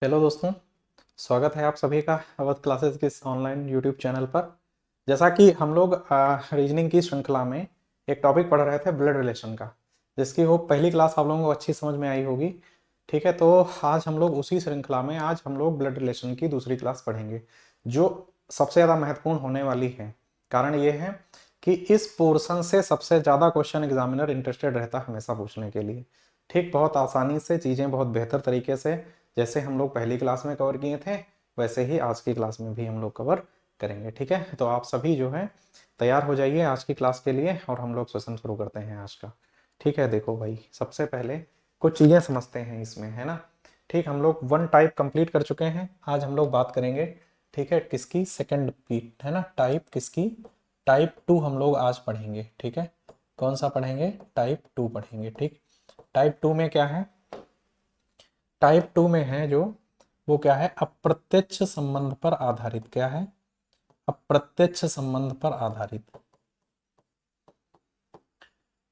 Hello दोस्तों, स्वागत है आप सभी का अवध क्लासेस के इस ऑनलाइन यूट्यूब चैनल पर। जैसा कि हम लोग रीजनिंग की श्रृंखला में एक टॉपिक पढ़ रहे थे ब्लड रिलेशन का, जिसकी वो पहली क्लास आप लोगों को अच्छी समझ में आई होगी। ठीक है, तो आज हम लोग उसी श्रृंखला में आज हम लोग ब्लड रिलेशन की दूसरी क्लास पढ़ेंगे, जो सबसे ज़्यादा महत्वपूर्ण होने वाली है। कारण ये है कि इस पोर्शन से सबसे ज़्यादा क्वेश्चन एग्जामिनर इंटरेस्टेड रहता है हमेशा पूछने के लिए। ठीक, बहुत आसानी से चीज़ें बहुत बेहतर तरीके से जैसे हम लोग पहली क्लास में कवर किए थे वैसे ही आज की क्लास में भी हम लोग कवर करेंगे। ठीक है, तो आप सभी जो है तैयार हो जाइए आज की क्लास के लिए और हम लोग सेशन शुरू करते हैं आज का। ठीक है, देखो भाई, सबसे पहले कुछ चीज़ें समझते हैं इसमें, है ना। ठीक, हम लोग वन टाइप कंप्लीट कर चुके हैं, आज हम लोग बात करेंगे। ठीक है, किसकी? सेकंड पीट, है ना। टाइप किसकी? टाइप 2 हम लोग आज पढ़ेंगे। ठीक है, कौन सा पढ़ेंगे? टाइप 2 पढ़ेंगे। ठीक, टाइप 2 में क्या है? टाइप 2 में है जो वो क्या है? अप्रत्यक्ष संबंध पर आधारित। क्या है? अप्रत्यक्ष संबंध पर आधारित।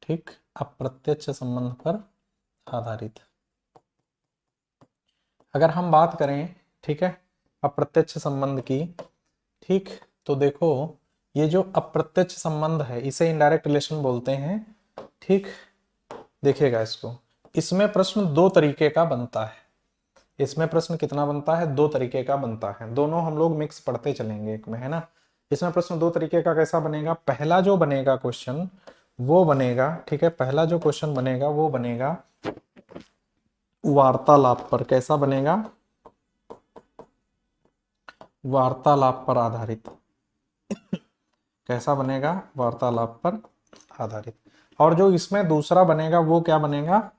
ठीक, अप्रत्यक्ष संबंध पर आधारित। अगर हम बात करें, ठीक है, अप्रत्यक्ष संबंध की, ठीक, तो देखो ये जो अप्रत्यक्ष संबंध है इसे इनडायरेक्ट रिलेशन बोलते हैं। ठीक, देखिएगा इसको, इसमें प्रश्न दो तरीके का बनता है। इसमें प्रश्न कितना बनता है? दो तरीके का बनता है। दोनों हम लोग मिक्स पढ़ते चलेंगे एक में, है ना। इसमें प्रश्न दो तरीके का कैसा बनेगा? पहला जो बनेगा क्वेश्चन वो बनेगा, ठीक है, पहला जो क्वेश्चन बनेगा वो बनेगा वार्तालाप पर। कैसा बनेगा? वार्तालाप पर आधारित। कैसा बनेगा? वार्तालाप पर आधारित। और जो इसमें दूसरा बनेगा वो क्या बनेगा?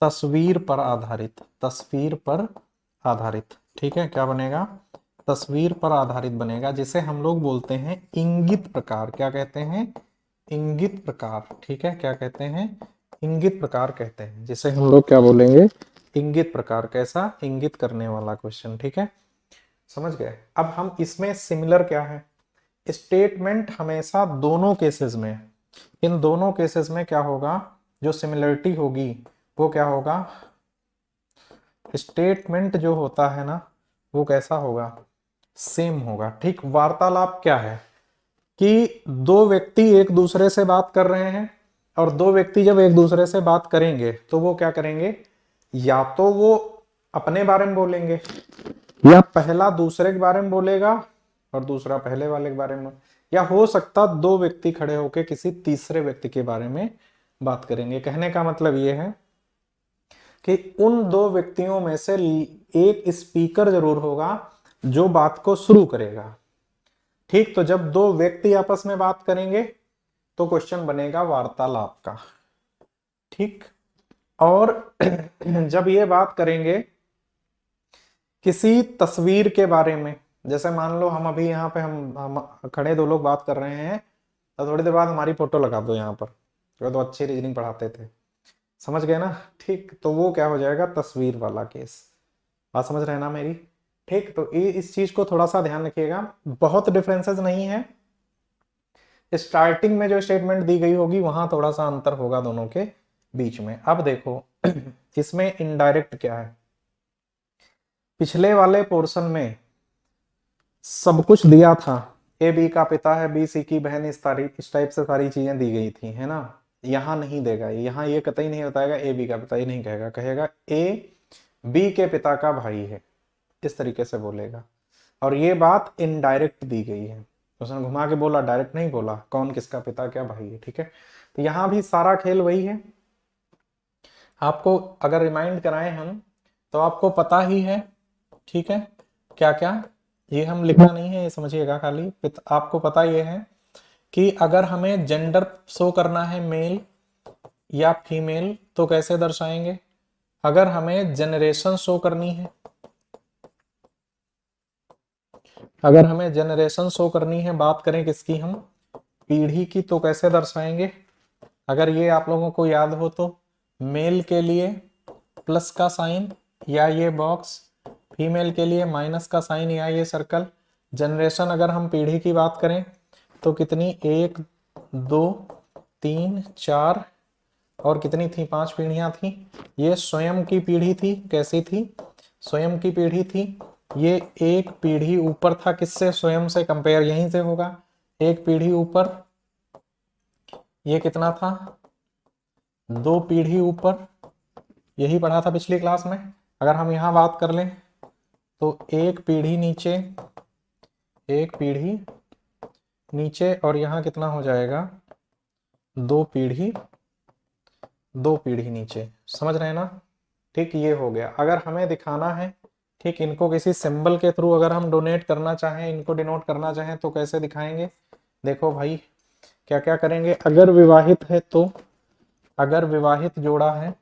तस्वीर पर आधारित। तस्वीर पर आधारित। ठीक है, क्या बनेगा? तस्वीर पर आधारित बनेगा, जिसे हम लोग बोलते हैं इंगित प्रकार। क्या कहते हैं? इंगित प्रकार। ठीक है, क्या कहते हैं? इंगित प्रकार कहते हैं, जिसे हम लोग क्या बोलेंगे? इंगित प्रकार। कैसा? इंगित करने वाला क्वेश्चन। ठीक है, समझ गए। अब हम इसमें सिमिलर क्या है? स्टेटमेंट हमेशा दोनों केसेस में, इन दोनों केसेस में क्या होगा? जो सिमिलरिटी होगी वो क्या होगा? स्टेटमेंट जो होता है ना वो कैसा होगा? सेम होगा। ठीक, वार्तालाप क्या है? कि दो व्यक्ति एक दूसरे से बात कर रहे हैं, और दो व्यक्ति जब एक दूसरे से बात करेंगे तो वो क्या करेंगे? या तो वो अपने बारे में बोलेंगे, या पहला दूसरे के बारे में बोलेगा और दूसरा पहले वाले के बारे में, या हो सकता दो व्यक्ति खड़े होकर किसी तीसरे व्यक्ति के बारे में बात करेंगे। कहने का मतलब ये है कि उन दो व्यक्तियों में से एक स्पीकर जरूर होगा जो बात को शुरू करेगा। ठीक, तो जब दो व्यक्ति आपस में बात करेंगे तो क्वेश्चन बनेगा वार्तालाप का। ठीक, और जब ये बात करेंगे किसी तस्वीर के बारे में, जैसे मान लो हम अभी यहाँ पे हम खड़े दो लोग बात कर रहे हैं, तो थोड़ी देर बाद हमारी फोटो लगा दो यहाँ पर, तो अच्छी रीजनिंग पढ़ाते थे, समझ गए ना। ठीक, तो वो क्या हो जाएगा? तस्वीर वाला केस। बात समझ रहे हैं ना मेरी? ठीक, तो इस चीज को थोड़ा सा ध्यान रखिएगा, बहुत डिफरेंसेस नहीं है। स्टार्टिंग में जो स्टेटमेंट दी गई होगी वहां थोड़ा सा अंतर होगा दोनों के बीच में। अब देखो इसमें इनडायरेक्ट क्या है? पिछले वाले पोर्शन में सब कुछ दिया था, ए बी का पिता है, बी सी की बहन, इस टाइप से सारी चीजें दी गई थी, है ना। यहाँ नहीं देगा, यहाँ ये कतई नहीं बताएगा ए बी का पिता, ये नहीं कहेगा, कहेगा ए बी के पिता का भाई है, इस तरीके से बोलेगा। और ये बात इनडायरेक्ट दी गई है, उसने घुमा के बोला, डायरेक्ट नहीं बोला कौन किसका पिता क्या भाई है। ठीक है, तो यहाँ भी सारा खेल वही है। आपको अगर रिमाइंड कराएं हम तो आपको पता ही है, ठीक है, क्या क्या, ये हम लिखना नहीं है, ये समझिएगा खाली। आपको पता ये है कि अगर हमें जेंडर शो करना है मेल या फीमेल तो कैसे दर्शाएंगे? अगर हमें जनरेशन शो करनी है, अगर हमें जनरेशन शो करनी है, बात करें किसकी? हम पीढ़ी की, तो कैसे दर्शाएंगे? अगर ये आप लोगों को याद हो तो मेल के लिए प्लस का साइन या ये बॉक्स, फीमेल के लिए माइनस का साइन या ये सर्कल। जनरेशन अगर हम पीढ़ी की बात करें तो कितनी? 1 2 3 4 और कितनी थी? 5 पीढ़ियां थी। ये स्वयं की पीढ़ी थी, कैसी थी? स्वयं की पीढ़ी थी, ये एक पीढ़ी ऊपर था, किससे? स्वयं से, कंपेयर यहीं से होगा, एक पीढ़ी ऊपर, ये कितना था? 2 पीढ़ी ऊपर, यही पढ़ा था पिछली क्लास में। अगर हम यहाँ बात कर लें तो एक पीढ़ी नीचे, एक पीढ़ी नीचे, और यहाँ कितना हो जाएगा? 2 पीढ़ी, 2 पीढ़ी नीचे। समझ रहे हैं ना? ठीक, ये हो गया। अगर हमें दिखाना है, ठीक, इनको किसी सिंबल के थ्रू अगर हम डोनेट करना चाहें, इनको डिनोट करना चाहें तो कैसे दिखाएंगे? देखो भाई, क्या क्या करेंगे? अगर विवाहित है तो, अगर विवाहित जोड़ा है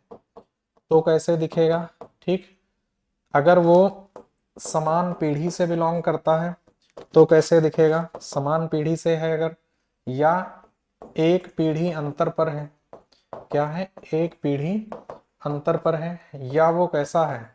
तो कैसे दिखेगा? ठीक, अगर वो समान पीढ़ी से बिलोंग करता है तो कैसे दिखेगा? समान पीढ़ी से है अगर, या एक पीढ़ी अंतर पर है, क्या है? एक पीढ़ी अंतर पर है, या वो कैसा है?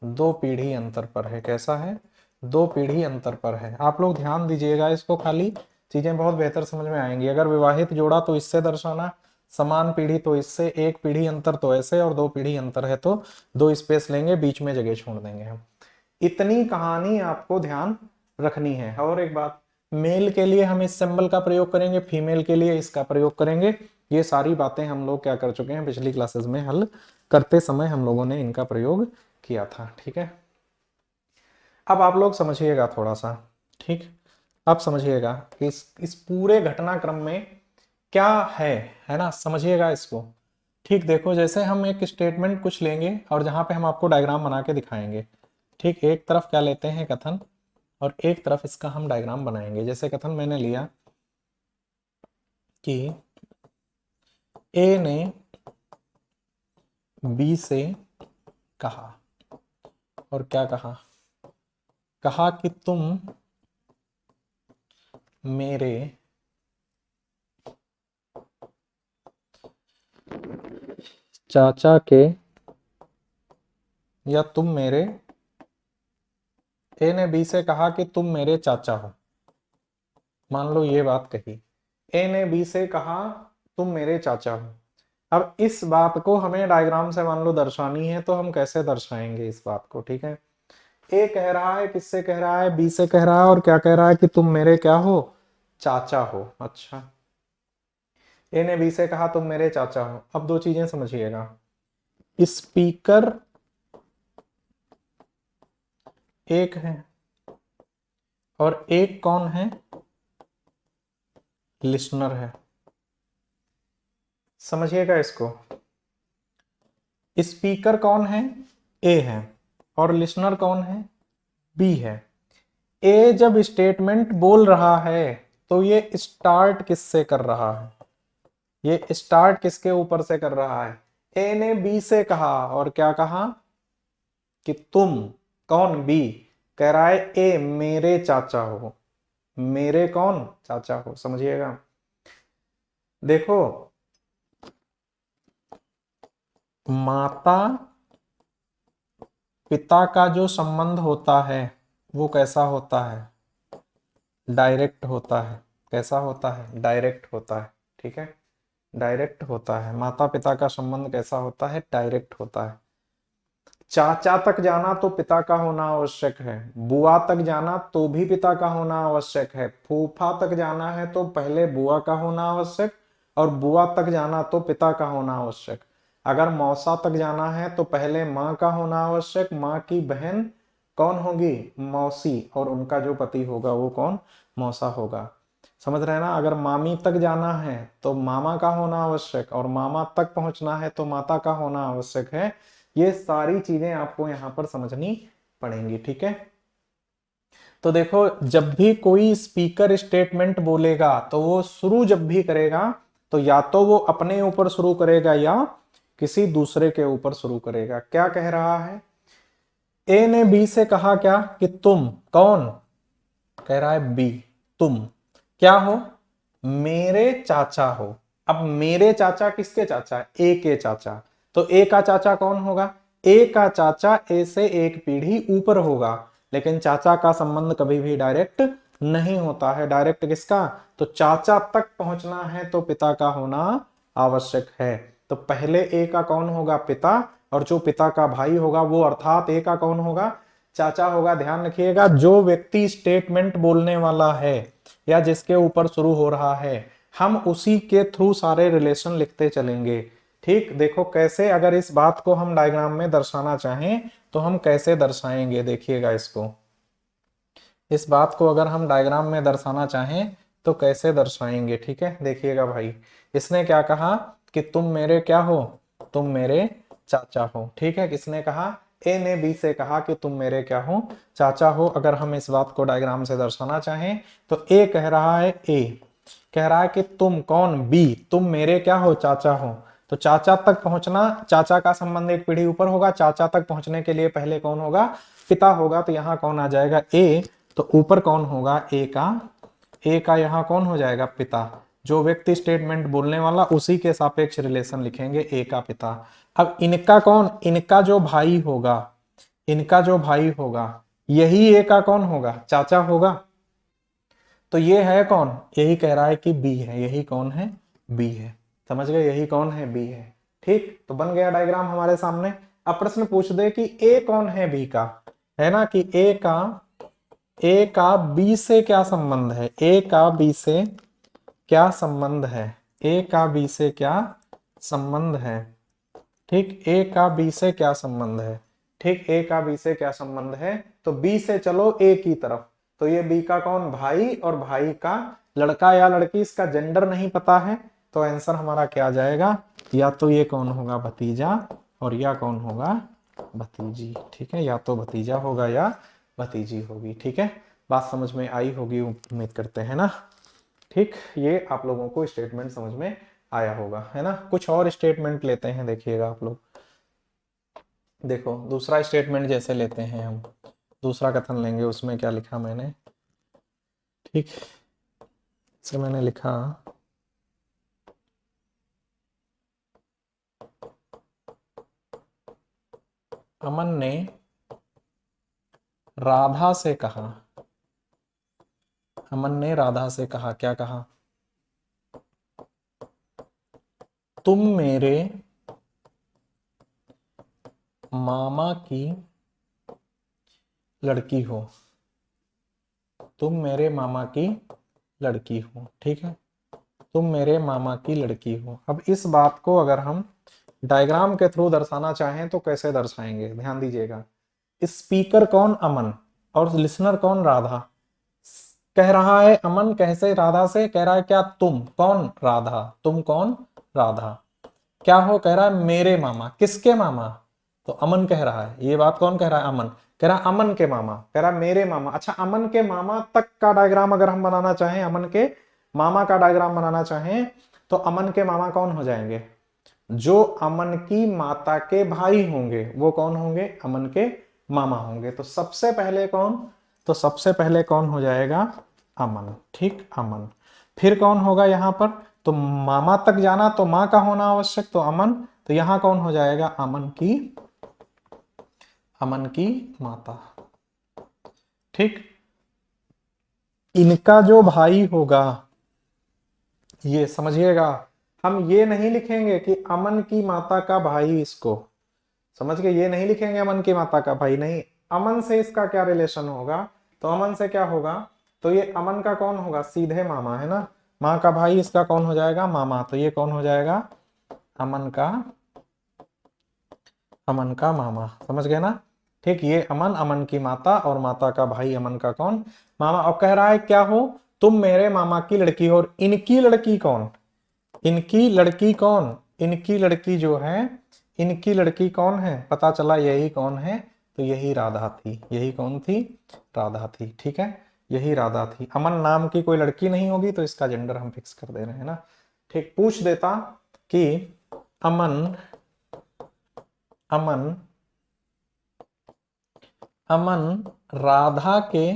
2 पीढ़ी अंतर पर है। कैसा है? 2 पीढ़ी अंतर पर है। आप लोग ध्यान दीजिएगा इसको, खाली चीजें बहुत बेहतर समझ में आएंगी। अगर विवाहित जोड़ा तो इससे दर्शाना, समान पीढ़ी तो इससे, एक पीढ़ी अंतर तो ऐसे, और 2 पीढ़ी अंतर है तो 2 स्पेस लेंगे, बीच में जगह छोड़ देंगे हम। इतनी कहानी आपको ध्यान रखनी है। और एक बात, मेल के लिए हम इस सिंबल का प्रयोग करेंगे, फीमेल के लिए इसका प्रयोग करेंगे। ये सारी बातें हम लोग क्या कर चुके हैं, पिछली क्लासेस में हल करते समय हम लोगों ने इनका प्रयोग किया था। ठीक है, अब आप लोग समझिएगा थोड़ा सा। ठीक, अब समझिएगा कि इस पूरे घटनाक्रम में क्या है ना? समझिएगा इसको। ठीक, देखो, जैसे हम एक स्टेटमेंट कुछ लेंगे और जहां पे हम आपको डायग्राम बना के दिखाएंगे। ठीक, एक तरफ क्या लेते हैं? कथन, और एक तरफ इसका हम डायग्राम बनाएंगे। जैसे कथन मैंने लिया कि ए ने बी से कहा, और क्या कहा? कहा कि तुम मेरे चाचा के, या तुम मेरे, ए ने बी से कहा कि तुम मेरे चाचा हो। मान लो ये बात कही, ए ने बी से कहा तुम मेरे चाचा हो। अब इस बात को हमें डायग्राम से मान लो दर्शानी है, तो हम कैसे दर्शाएंगे इस बात को? ठीक है, ए कह रहा है, किससे कह रहा है? बी से कह रहा है, और क्या कह रहा है? कि तुम मेरे क्या हो? चाचा हो। अच्छा, ए ने बी से कहा तुम मेरे चाचा हो। अब 2 चीजें समझिएगा, स्पीकर एक है और एक कौन है? लिसनर है। समझिएगा इसको, स्पीकर कौन है? ए है, और लिसनर कौन है? बी है। ए जब स्टेटमेंट बोल रहा है तो ये स्टार्ट किससे कर रहा है? ये स्टार्ट किसके ऊपर से कर रहा है? ए ने बी से कहा, और क्या कहा? कि तुम, कौन? बी कह रहा है ए मेरे चाचा हो। मेरे कौन? चाचा हो। समझिएगा, देखो, माता पिता का जो संबंध होता है वो कैसा होता है? डायरेक्ट होता है। कैसा होता है? डायरेक्ट होता है। ठीक है, डायरेक्ट होता है। माता पिता का संबंध कैसा होता है? डायरेक्ट होता है। चाचा तक जाना तो पिता का होना आवश्यक है, बुआ तक जाना तो भी पिता का होना आवश्यक है, फूफा तक जाना है तो पहले बुआ का होना आवश्यक, और बुआ तक जाना तो पिता का होना आवश्यक। अगर मौसा तक जाना है तो पहले माँ का होना आवश्यक, माँ की बहन कौन होगी? मौसी, और उनका जो पति होगा वो कौन? मौसा होगा। समझ रहे हैं ना? अगर मामी तक जाना है तो मामा का होना आवश्यक, और मामा तक पहुंचना है तो माता का होना आवश्यक है। ये सारी चीजें आपको यहां पर समझनी पड़ेंगी। ठीक है, तो देखो, जब भी कोई स्पीकर स्टेटमेंट बोलेगा तो वो शुरू जब भी करेगा तो या तो वो अपने ऊपर शुरू करेगा या किसी दूसरे के ऊपर शुरू करेगा। क्या कह रहा है? ए ने बी से कहा क्या? कि तुम, कौन कह रहा है? बी, तुम क्या हो? मेरे चाचा हो। अब मेरे चाचा किसके चाचा? ए के चाचा। तो ए का चाचा कौन होगा? ए का चाचा ए से एक पीढ़ी ऊपर होगा, लेकिन चाचा का संबंध कभी भी डायरेक्ट नहीं होता है। डायरेक्ट किसका? तो चाचा तक पहुंचना है तो पिता का होना आवश्यक है। तो पहले ए का कौन होगा? पिता, और जो पिता का भाई होगा वो अर्थात ए का कौन होगा, चाचा होगा। ध्यान रखिएगा, जो व्यक्ति स्टेटमेंट बोलने वाला है या जिसके ऊपर शुरू हो रहा है, हम उसी के थ्रू सारे रिलेशन लिखते चलेंगे। ठीक, देखो कैसे, अगर इस बात को हम डायग्राम में दर्शाना चाहें तो हम कैसे दर्शाएंगे, देखिएगा इसको। इस बात को अगर हम डायग्राम में दर्शाना चाहें तो कैसे दर्शाएंगे, ठीक है। देखिएगा भाई, इसने क्या कहा कि तुम मेरे क्या हो, तुम मेरे चाचा हो, ठीक है। किसने कहा, ए ने बी से कहा कि तुम मेरे क्या हो, चाचा हो। अगर हम इस बात को डायग्राम से दर्शाना चाहें तो ए कह रहा है, ए कह रहा है कि तुम कौन, बी, तुम मेरे क्या हो, चाचा हो। तो चाचा तक पहुंचना, चाचा का संबंध एक पीढ़ी ऊपर होगा, चाचा तक पहुंचने के लिए पहले कौन होगा, पिता होगा। तो यहाँ कौन आ जाएगा, ए। तो ऊपर कौन होगा, ए का, ए का यहाँ कौन हो जाएगा, पिता। जो व्यक्ति स्टेटमेंट बोलने वाला उसी के सापेक्ष रिलेशन लिखेंगे, ए का पिता। अब इनका कौन, इनका जो भाई होगा, इनका जो भाई होगा यही ए का कौन होगा, चाचा होगा। तो ये है कौन, यही कह रहा है कि बी है, यही कौन है, बी है। समझ गए, यही कौन है, बी है। ठीक, तो बन गया डायग्राम हमारे सामने। अब प्रश्न पूछ दे कि ए कौन है बी का, है ना, कि ए का बी से क्या संबंध है, ए का बी से क्या संबंध है, ए का बी से क्या संबंध है। ठीक, ए का बी से क्या संबंध है, ठीक, ए का बी से क्या संबंध है। तो बी से चलो ए की तरफ, तो ये बी का कौन, भाई, और भाई का लड़का या लड़की, इसका जेंडर नहीं पता है। तो आंसर हमारा क्या आ जाएगा, या तो ये कौन होगा, भतीजा, और या कौन होगा, भतीजी। ठीक है, या तो भतीजा होगा या भतीजी होगी। ठीक है, बात समझ में आई होगी उम्मीद करते हैं ना। ठीक, ये आप लोगों को स्टेटमेंट समझ में आया होगा, है ना। कुछ और स्टेटमेंट लेते हैं, देखिएगा आप लोग। देखो दूसरा स्टेटमेंट जैसे लेते हैं हम, दूसरा कथन लेंगे, उसमें क्या लिखा मैंने, ठीक, से मैंने लिखा, अमन ने राधा से कहा, अमन ने राधा से कहा, क्या कहा, तुम मेरे मामा की लड़की हो, तुम मेरे मामा की लड़की हो। ठीक है, तुम मेरे मामा की लड़की हो। अब इस बात को अगर हम डायग्राम के थ्रू दर्शाना चाहें तो कैसे दर्शाएंगे, ध्यान दीजिएगा। स्पीकर कौन, अमन, और लिसनर कौन, राधा। कह रहा है अमन, कैसे, राधा से कह रहा है क्या, तुम कौन, राधा, तुम कौन, राधा, क्या हो, कह रहा है मेरे मामा, किसके मामा, तो अमन कह रहा है, ये बात कौन कह रहा है, अमन कह रहा है, अमन के मामा, कह रहा है मेरे मामा। अच्छा, अमन के मामा तक का डायग्राम अगर हम बनाना चाहें, अमन के मामा का डायग्राम बनाना चाहें, तो अमन के मामा कौन हो जाएंगे, जो अमन की माता के भाई होंगे वो कौन होंगे, अमन के मामा होंगे। तो सबसे पहले कौन, तो सबसे पहले कौन हो जाएगा, अमन। ठीक, अमन। फिर कौन होगा यहां पर, तो मामा तक जाना तो माँ का होना आवश्यक, तो अमन। तो यहां कौन हो जाएगा, अमन की माता। ठीक, इनका जो भाई होगा, ये समझिएगा, हम ये नहीं लिखेंगे कि अमन की माता का भाई, इसको समझ के, ये नहीं लिखेंगे अमन की माता का भाई, नहीं, अमन से इसका क्या रिलेशन होगा, तो अमन से क्या होगा, तो ये अमन का कौन होगा, सीधे मामा, है ना, माँ का भाई, इसका कौन हो जाएगा, मामा। तो ये कौन हो जाएगा, अमन का मामा। समझ गए ना। ठीक, ये अमन, अमन की माता, और माता का भाई अमन का कौन, मामा। और कह रहा है क्या हो, तुम मेरे मामा की लड़की हो। और इनकी लड़की कौन, इनकी लड़की कौन, इनकी लड़की जो है, इनकी लड़की कौन है, पता चला यही कौन है, तो यही राधा थी। यही कौन थी, राधा थी। ठीक है, यही राधा थी। अमन नाम की कोई लड़की नहीं होगी तो इसका जेंडर हम फिक्स कर दे रहे हैं ना। ठीक, पूछ देता कि अमन अमन अमन राधा के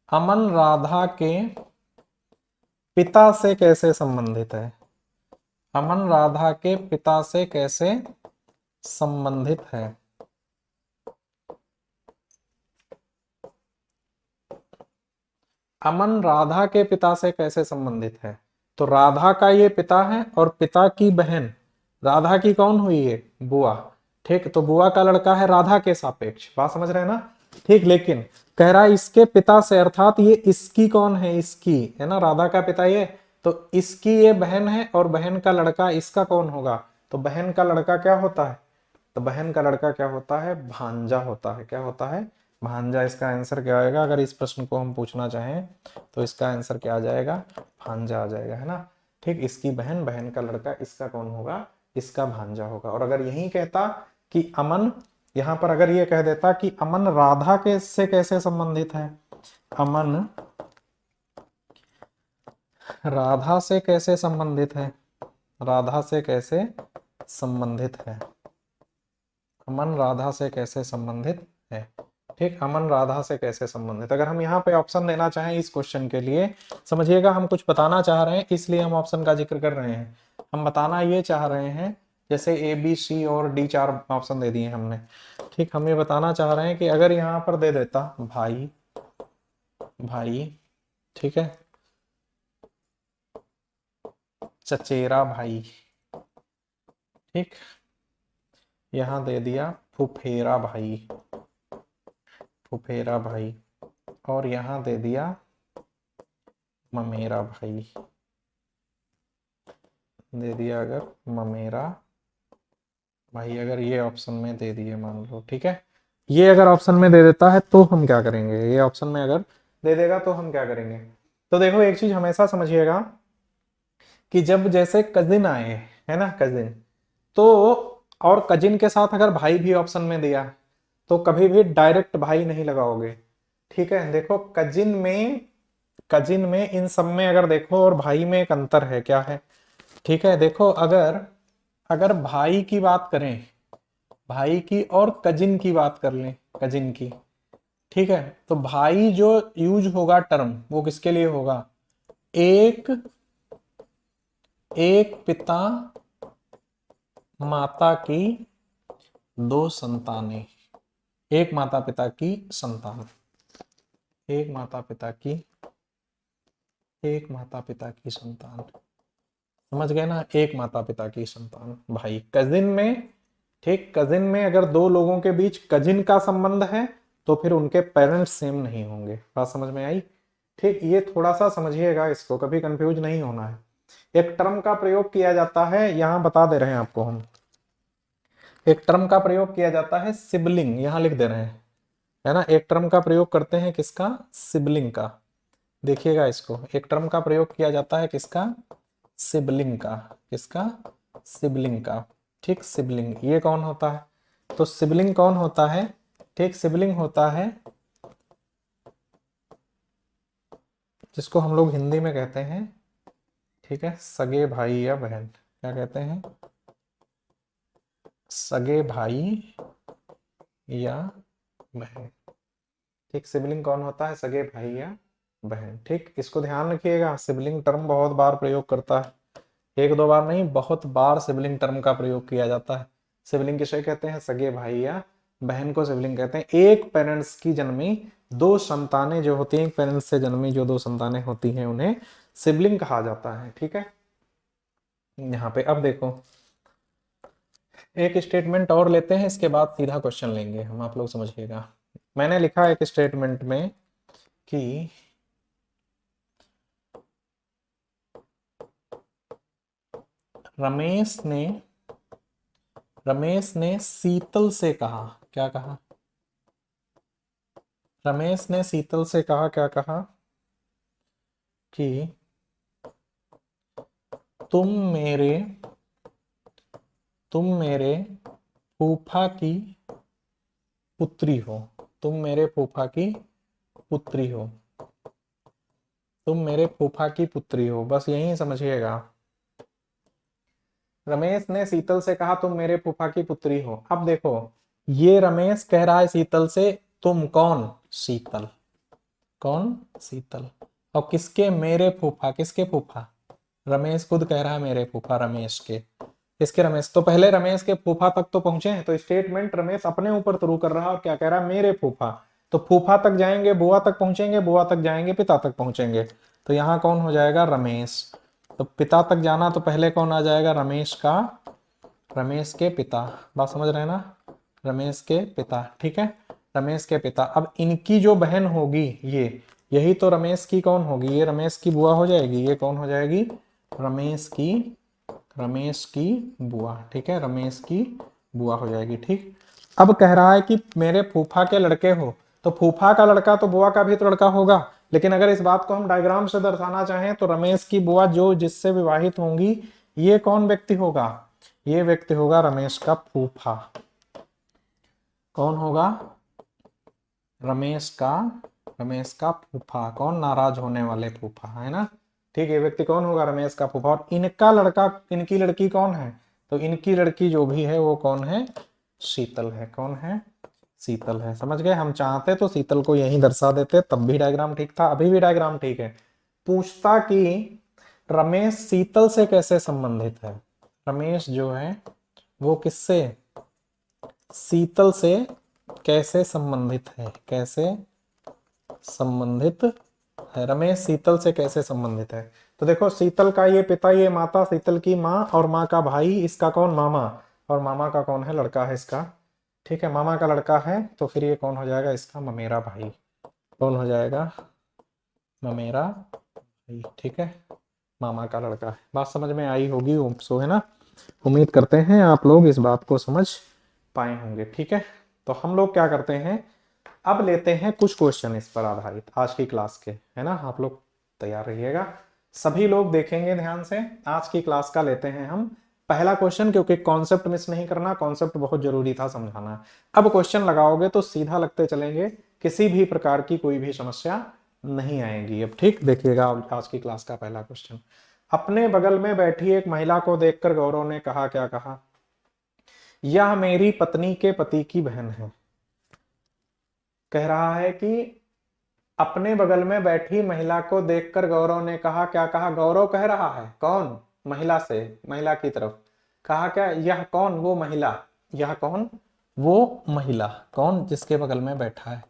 अमन राधा के पिता से कैसे संबंधित है, अमन राधा के पिता से कैसे संबंधित है। अमन राधा के पिता से कैसे संबंधित है, तो राधा का ये पिता है, और पिता की बहन राधा की कौन हुई है, बुआ। ठीक, तो बुआ का लड़का है राधा के सापेक्ष, बात समझ रहे हैं ना। ठीक, लेकिन कह रहा है इसके पिता से, अर्थात ये इसकी कौन है, इसकी है ना, राधा का पिता ये, तो इसकी ये बहन है और बहन का लड़का इसका कौन होगा, तो बहन का लड़का क्या होता है, तो बहन का लड़का क्या होता है, भांजा होता है। क्या होता है, भांजा। इसका आंसर क्या आएगा, अगर इस प्रश्न को हम पूछना चाहें तो इसका आंसर क्या आ जाएगा, भांजा आ जाएगा, है ना। ठीक, इसकी बहन, बहन का लड़का इसका कौन होगा, इसका भांजा होगा। और अगर यही कहता कि अमन, यहां पर अगर ये कह देता कि अमन राधा के से कैसे संबंधित है, अमन राधा से कैसे संबंधित है, राधा से कैसे संबंधित है, अमन राधा से कैसे संबंधित है। ठीक, अमन राधा से कैसे संबंधित, अगर हम यहाँ पे ऑप्शन देना चाहें इस क्वेश्चन के लिए, समझिएगा हम कुछ बताना चाह रहे हैं इसलिए हम ऑप्शन का जिक्र कर रहे हैं। हम बताना ये चाह रहे हैं, जैसे ए बी सी और डी 4 ऑप्शन दे दिए हमने। ठीक, हम ये बताना चाह रहे हैं कि अगर यहाँ पर दे देता भाई, भाई, ठीक है, चचेरा भाई, ठीक, यहाँ दे दिया फुफेरा भाई, फुफेरा भाई, और यहाँ दे दिया ममेरा भाई, दे दिया अगर ममेरा भाई, अगर ये ऑप्शन में दे दिए मान लो, ठीक है, ये अगर ऑप्शन में दे देता है तो हम क्या करेंगे, ये ऑप्शन में अगर दे देगा तो हम क्या करेंगे। तो देखो एक चीज हमेशा समझिएगा कि जब जैसे कजिन आए, है ना, कजिन, तो और कजिन के साथ अगर भाई भी ऑप्शन में दिया तो कभी भी डायरेक्ट भाई नहीं लगाओगे। ठीक है, देखो कजिन में, कजिन में इन सब में अगर देखो और भाई में एक अंतर है, क्या है, ठीक है, देखो अगर अगर भाई की बात करें, भाई की और कजिन की बात कर लें, कजिन की, ठीक है, तो भाई जो यूज होगा टर्म वो किसके लिए होगा, एक एक पिता माता की दो संतानें, एक माता पिता की संतान, एक माता पिता की, एक माता पिता की संतान, समझ गए ना, एक माता पिता की संतान भाई। कजिन में, ठीक, कजिन में अगर दो लोगों के बीच कजिन का संबंध है तो फिर उनके पेरेंट्स सेम नहीं होंगे, बात समझ में आई। ठीक, ये थोड़ा सा समझिएगा, इसको कभी कंफ्यूज नहीं होना है। एक टर्म का प्रयोग किया जाता है, यहां बता दे रहे हैं आपको हम, एक टर्म का प्रयोग किया जाता है सिबलिंग, यहां लिख दे रहे हैं, है ना, एक टर्म का प्रयोग करते हैं किसका, सिबलिंग का। देखिएगा इसको, एक टर्म का प्रयोग किया जाता है किसका, सिबलिंग का, किसका, सिबलिंग का। ठीक, सिबलिंग ये कौन होता है, तो सिबलिंग कौन होता है, ठीक, सिबलिंग होता है जिसको हम लोग हिंदी में कहते हैं, ठीक है, सगे भाई या बहन, क्या कहते हैं, सगे भाई या बहन। ठीक, सिबलिंग कौन होता है, सगे भाई या बहन। ठीक, इसको ध्यान रखिएगा, सिबलिंग टर्म बहुत बार प्रयोग करता है, एक दो बार नहीं, बहुत बार सिबलिंग टर्म का प्रयोग किया जाता है। सिबलिंग किसे कहते हैं, सगे भाई या बहन को सिबलिंग कहते हैं। एक पेरेंट्स की जन्मी दो संतानें जो होती हैं, एक पेरेंट्स से जन्मी जो दो संतानें होती हैं उन्हें सिबलिंग कहा जाता है। ठीक है, यहाँ पे अब देखो एक स्टेटमेंट और लेते हैं, इसके बाद सीधा क्वेश्चन लेंगे हम, आप लोग समझिएगा। मैंने लिखा एक स्टेटमेंट में कि रमेश ने शीतल से कहा, क्या कहा, रमेश ने शीतल से कहा, क्या कहा, कि तुम मेरे फूफा की पुत्री हो, तुम मेरे फूफा की पुत्री हो, तुम मेरे फूफा की पुत्री हो, बस यही समझिएगा। रमेश ने शीतल से कहा तुम मेरे फूफा की पुत्री हो। अब देखो ये रमेश कह रहा है शीतल से, तुम कौन, शीतल, कौन, शीतल, और किसके, मेरे फूफा, किसके फूफा, रमेश खुद कह रहा है मेरे फूफा, रमेश के, किसके, रमेश, तो पहले रमेश के फूफा तक तो पहुंचे हैं, तो स्टेटमेंट रमेश अपने ऊपर शुरू कर रहा है और क्या कह रहा है, मेरे फूफा, तो फूफा तक जाएंगे बुआ तक पहुंचेंगे, बुआ तक जाएंगे पिता तक पहुंचेंगे, तो यहाँ कौन हो जाएगा, रमेश, तो पिता तक जाना तो पहले कौन आ जाएगा, रमेश का, रमेश के पिता, बात समझ रहे हैं ना। रमेश के पिता, ठीक है, रमेश के पिता। अब इनकी जो बहन होगी ये, यही तो रमेश की कौन होगी, ये रमेश की बुआ हो जाएगी। ये कौन हो जाएगी, रमेश की बुआ, ठीक है, रमेश की बुआ हो जाएगी। ठीक, अब कह रहा है कि मेरे फूफा के लड़के हो, तो फूफा का लड़का तो बुआ का भी तो लड़का होगा। लेकिन अगर इस बात को हम डायग्राम से दर्शाना चाहें तो रमेश की बुआ जो जिससे विवाहित होंगी, ये कौन व्यक्ति होगा, ये व्यक्ति होगा रमेश का फूफा। कौन होगा, रमेश का फूफा। कौन, नाराज होने वाले फूफा, है ना। ठीक, ये व्यक्ति कौन होगा, रमेश का फूफा। और इनका लड़का, इनकी लड़की कौन है, तो इनकी लड़की जो भी है वो कौन है, शीतल है। कौन है, शीतल है। समझ गए, हम चाहते तो शीतल को यहीं दर्शा देते, तब भी डायग्राम ठीक था, अभी भी डायग्राम ठीक है। पूछता कि रमेश शीतल से कैसे संबंधित है, रमेश जो है वो किससे, शीतल से कैसे संबंधित है, कैसे संबंधित है, रमेश शीतल से कैसे संबंधित है। तो देखो, शीतल का ये पिता, ये माता, शीतल की माँ, और माँ का भाई, इसका कौन, मामा, और मामा का कौन है, लड़का है इसका। ठीक है, मामा का लड़का है, तो फिर ये कौन हो जाएगा, इसका ममेरा भाई। कौन हो जाएगा, ममेरा भाई। ठीक है, मामा का लड़का है। बात समझ में आई होगी सो, है ना। उम्मीद करते हैं आप लोग इस बात को समझ पाए होंगे। ठीक है, तो हम लोग क्या करते हैं, अब लेते हैं कुछ क्वेश्चन इस पर आधारित आज की क्लास के, है ना। आप लोग तैयार रहिएगा, सभी लोग देखेंगे ध्यान से। आज की क्लास का लेते हैं हम पहला क्वेश्चन, क्योंकि कॉन्सेप्ट मिस नहीं करना, कॉन्सेप्ट बहुत जरूरी था समझाना। अब क्वेश्चन लगाओगे तो सीधा लगते चलेंगे, किसी भी प्रकार की कोई भी समस्या नहीं आएगी। अब ठीक देखिएगा, आज की क्लास का पहला क्वेश्चन। अपने बगल में बैठी एक महिला को देखकर गौरव ने कहा, क्या कहा, यह मेरी पत्नी के पति की बहन है। कह रहा है कि अपने बगल में बैठी महिला को देखकर गौरव ने कहा, क्या कहा, गौरव कह रहा है, कौन, महिला से, महिला की तरफ कहा, क्या, यह कौन, वो महिला, यह कौन, वो महिला, कौन, जिसके बगल में बैठा है,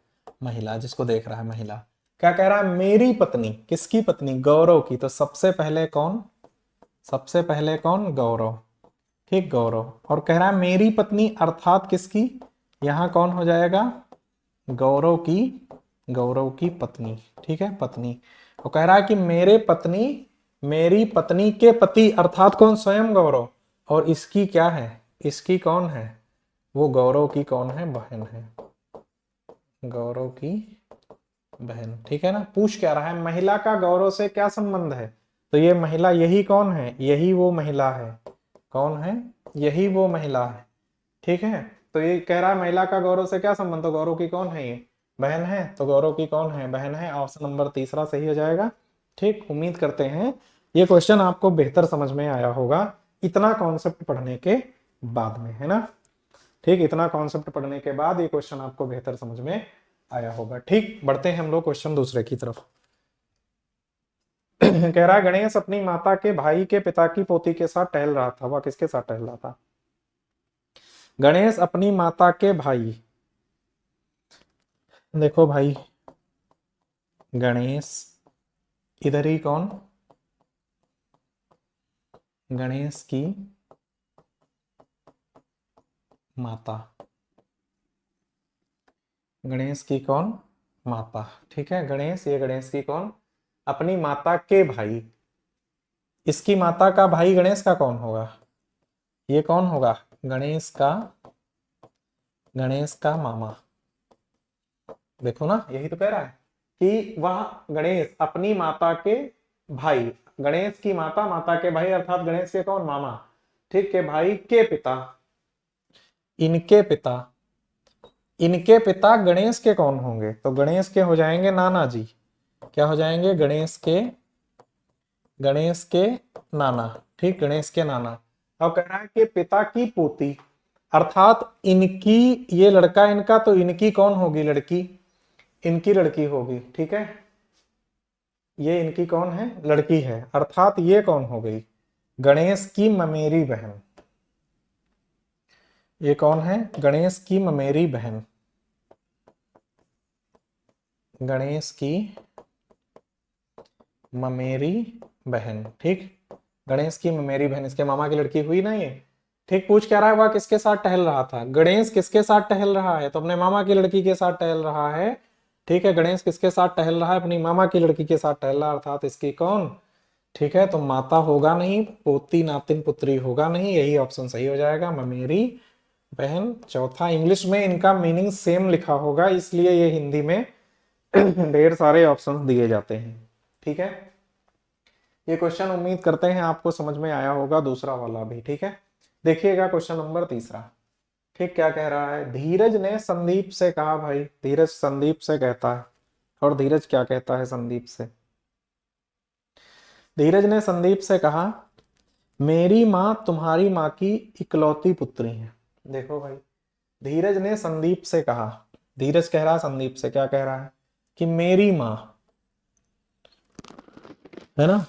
महिला, जिसको देख रहा है, महिला। क्या कह रहा है, मेरी पत्नी, किसकी पत्नी, गौरव की। तो सबसे पहले कौन, सबसे पहले कौन, गौरव। ठीक, गौरव। और कह रहा है मेरी पत्नी अर्थात किसकी, यहां कौन हो जाएगा, गौरव की, गौरव की पत्नी। ठीक है, पत्नी। तो कह रहा है कि मेरी पत्नी के पति अर्थात कौन, स्वयं गौरव। और इसकी क्या है, इसकी कौन है, वो गौरव की कौन है, बहन है, गौरव की बहन। ठीक है ना। पूछ क्या रहा है, महिला का गौरव से क्या संबंध है। तो ये महिला, यही कौन है, यही वो महिला है। कौन है, यही वो महिला है। ठीक है, तो ये कह रहा है महिला का गौरव से क्या संबंध, तो गौरव की कौन है, ये बहन है। तो गौरव की कौन है, बहन है। ऑप्शन नंबर तीसरा सही हो जाएगा। ठीक, उम्मीद करते हैं ये क्वेश्चन आपको बेहतर समझ में आया होगा इतना कॉन्सेप्ट पढ़ने के बाद में, है ना। ठीक, इतना कॉन्सेप्ट पढ़ने के बाद ये क्वेश्चन आपको बेहतर समझ में आया होगा। ठीक, बढ़ते हैं हम लोग क्वेश्चन दूसरे की तरफ। कह रहा है गणेश अपनी माता के भाई के पिता की पोती के साथ टहल रहा था। वह किसके साथ टहल रहा था, गणेश अपनी माता के भाई, देखो भाई, गणेश, इधर ही कौन, गणेश की माता, गणेश की कौन, माता। ठीक है, गणेश, ये गणेश की कौन, अपनी माता के भाई। इसकी माता का भाई गणेश का कौन होगा, ये कौन होगा, गणेश का मामा। देखो ना, यही तो कह रहा है कि वह गणेश अपनी माता के भाई, गणेश की माता, माता के भाई अर्थात गणेश के कौन, मामा। ठीक है, भाई के पिता, इनके पिता, इनके पिता गणेश के कौन होंगे, तो गणेश के हो जाएंगे नाना जी। क्या हो जाएंगे, गणेश के नाना। ठीक, गणेश के नाना। अब कह रहा है कि पिता की पोती अर्थात इनकी, ये लड़का इनका, तो इनकी कौन होगी, लड़की, इनकी लड़की होगी। ठीक है, ये इनकी कौन है, लड़की है, अर्थात ये कौन हो गई, गणेश की ममेरी बहन। ये कौन है, गणेश की ममेरी बहन, गणेश की ममेरी बहन। ठीक, गणेश की ममेरी बहन, इसके मामा की लड़की हुई ना ये। ठीक, पूछ क्या रहा है, वह किसके साथ टहल रहा था? गणेश किसके साथ टहल रहा है? तो अपने मामा की लड़की के साथ टहल रहा है। ठीक है, गणेश किसके साथ टहल रहा है? अपनी मामा की लड़की के साथ टहल रहा है, अर्थात इसकी कौन? ठीक है, तो माता होगा नहीं, पोती नातिन पुत्री होगा नहीं, यही ऑप्शन सही हो जाएगा, ममेरी बहन। चौथा, इंग्लिश में इनका मीनिंग सेम लिखा होगा, इसलिए ये हिंदी में ढेर सारे ऑप्शंस दिए जाते हैं। ठीक है, ये क्वेश्चन उम्मीद करते हैं आपको समझ में आया होगा, दूसरा वाला भी। ठीक है, देखिएगा क्वेश्चन नंबर तीसरा। ठीक, क्या कह रहा है? धीरज ने संदीप से कहा, भाई धीरज संदीप से कहता है, और धीरज क्या कहता है संदीप से? धीरज ने संदीप से कहा, मेरी माँ तुम्हारी माँ की इकलौती पुत्री है। देखो भाई, धीरज ने संदीप से कहा, धीरज कह रहा है संदीप से, क्या कह रहा है? कि मेरी माँ, है ना,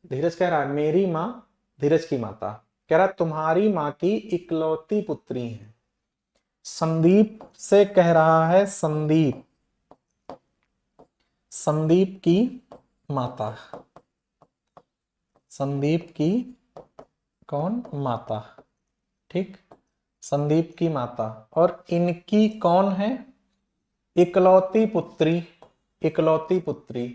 धीरज कह रहा है मेरी माँ, धीरज की माता कह रहा है तुम्हारी माँ की इकलौती पुत्री है। संदीप से कह रहा है संदीप, संदीप की माता, संदीप की कौन? माता। ठीक, संदीप की माता, और इनकी कौन है? इकलौती पुत्री, इकलौती पुत्री।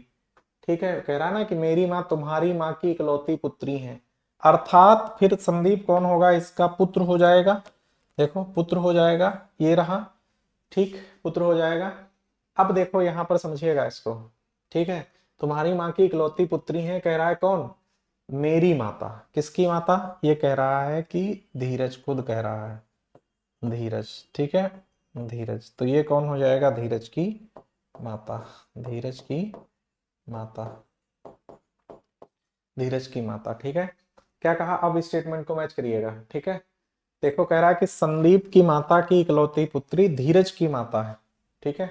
ठीक है, कह रहा है ना कि मेरी माँ तुम्हारी माँ की इकलौती पुत्री है, अर्थात फिर संदीप कौन होगा? इसका पुत्र हो जाएगा। देखो पुत्र हो जाएगा, ये रहा। ठीक, पुत्र हो जाएगा। अब देखो यहां पर समझिएगा इसको। ठीक है, तुम्हारी माँ की इकलौती पुत्री है, कह रहा है कौन? मेरी माता। किसकी माता? ये कह रहा है कि धीरज खुद कह रहा है, धीरज। ठीक है, धीरज, तो ये कौन हो जाएगा? धीरज की माता, धीरज की माता, धीरज की माता। ठीक है, क्या कहा? अब इस स्टेटमेंट को मैच करिएगा। ठीक है, देखो कह रहा है कि संदीप की माता की इकलौती पुत्री धीरज की माता है। ठीक है,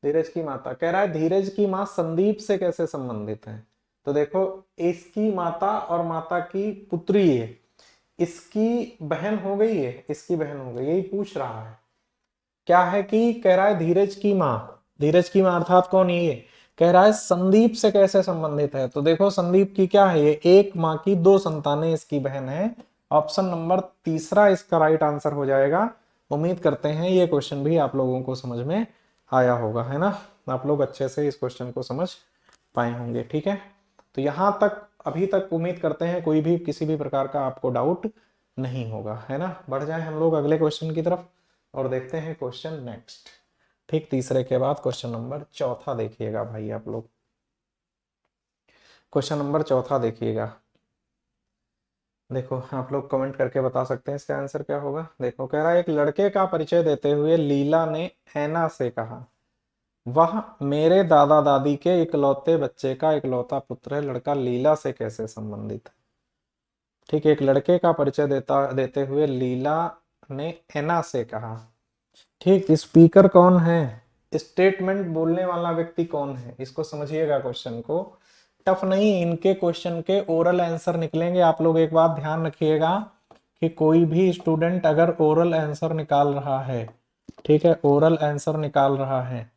धीरज की माता, कह रहा है धीरज की माँ संदीप से कैसे संबंधित है? तो देखो, इसकी माता और माता की पुत्री है, इसकी बहन हो गई है, इसकी बहन हो गई, यही पूछ रहा है। क्या है कि कह रहा है धीरज की माँ, धीरज की माँ अर्थात कौन? ये कह रहा है संदीप से कैसे संबंधित है? तो देखो संदीप की क्या है? ये एक माँ की दो संतानें इसकी बहन है। ऑप्शन नंबर तीसरा इसका राइट आंसर हो जाएगा। उम्मीद करते हैं ये क्वेश्चन भी आप लोगों को समझ में आया होगा, है ना, आप लोग अच्छे से इस क्वेश्चन को समझ पाए होंगे। ठीक है, तो यहां तक अभी तक उम्मीद करते हैं कोई भी किसी भी प्रकार का आपको डाउट नहीं होगा, है ना। बढ़ जाए हम लोग अगले क्वेश्चन की तरफ और देखते हैं क्वेश्चन नेक्स्ट। ठीक, तीसरे के बाद क्वेश्चन नंबर चौथा देखिएगा भाई आप लोग, क्वेश्चन नंबर चौथा देखिएगा। देखो आप लोग कमेंट करके बता सकते हैं इसका आंसर क्या होगा। देखो कह रहा है एक लड़के का परिचय देते हुए लीला ने ऐना से कहा, वह मेरे दादा दादी के इकलौते बच्चे का इकलौता पुत्र है, लड़का लीला से कैसे संबंधित है? ठीक है, एक लड़के का परिचय देते हुए लीला ने ऐना से कहा। ठीक, स्पीकर कौन है? स्टेटमेंट बोलने वाला व्यक्ति कौन है? इसको समझिएगा, क्वेश्चन को टफ नहीं, इनके क्वेश्चन के ओरल आंसर निकलेंगे। आप लोग एक बात ध्यान रखिएगा कि कोई भी स्टूडेंट अगर ओरल आंसर निकाल रहा है, ठीक है, ओरल आंसर निकाल रहा है,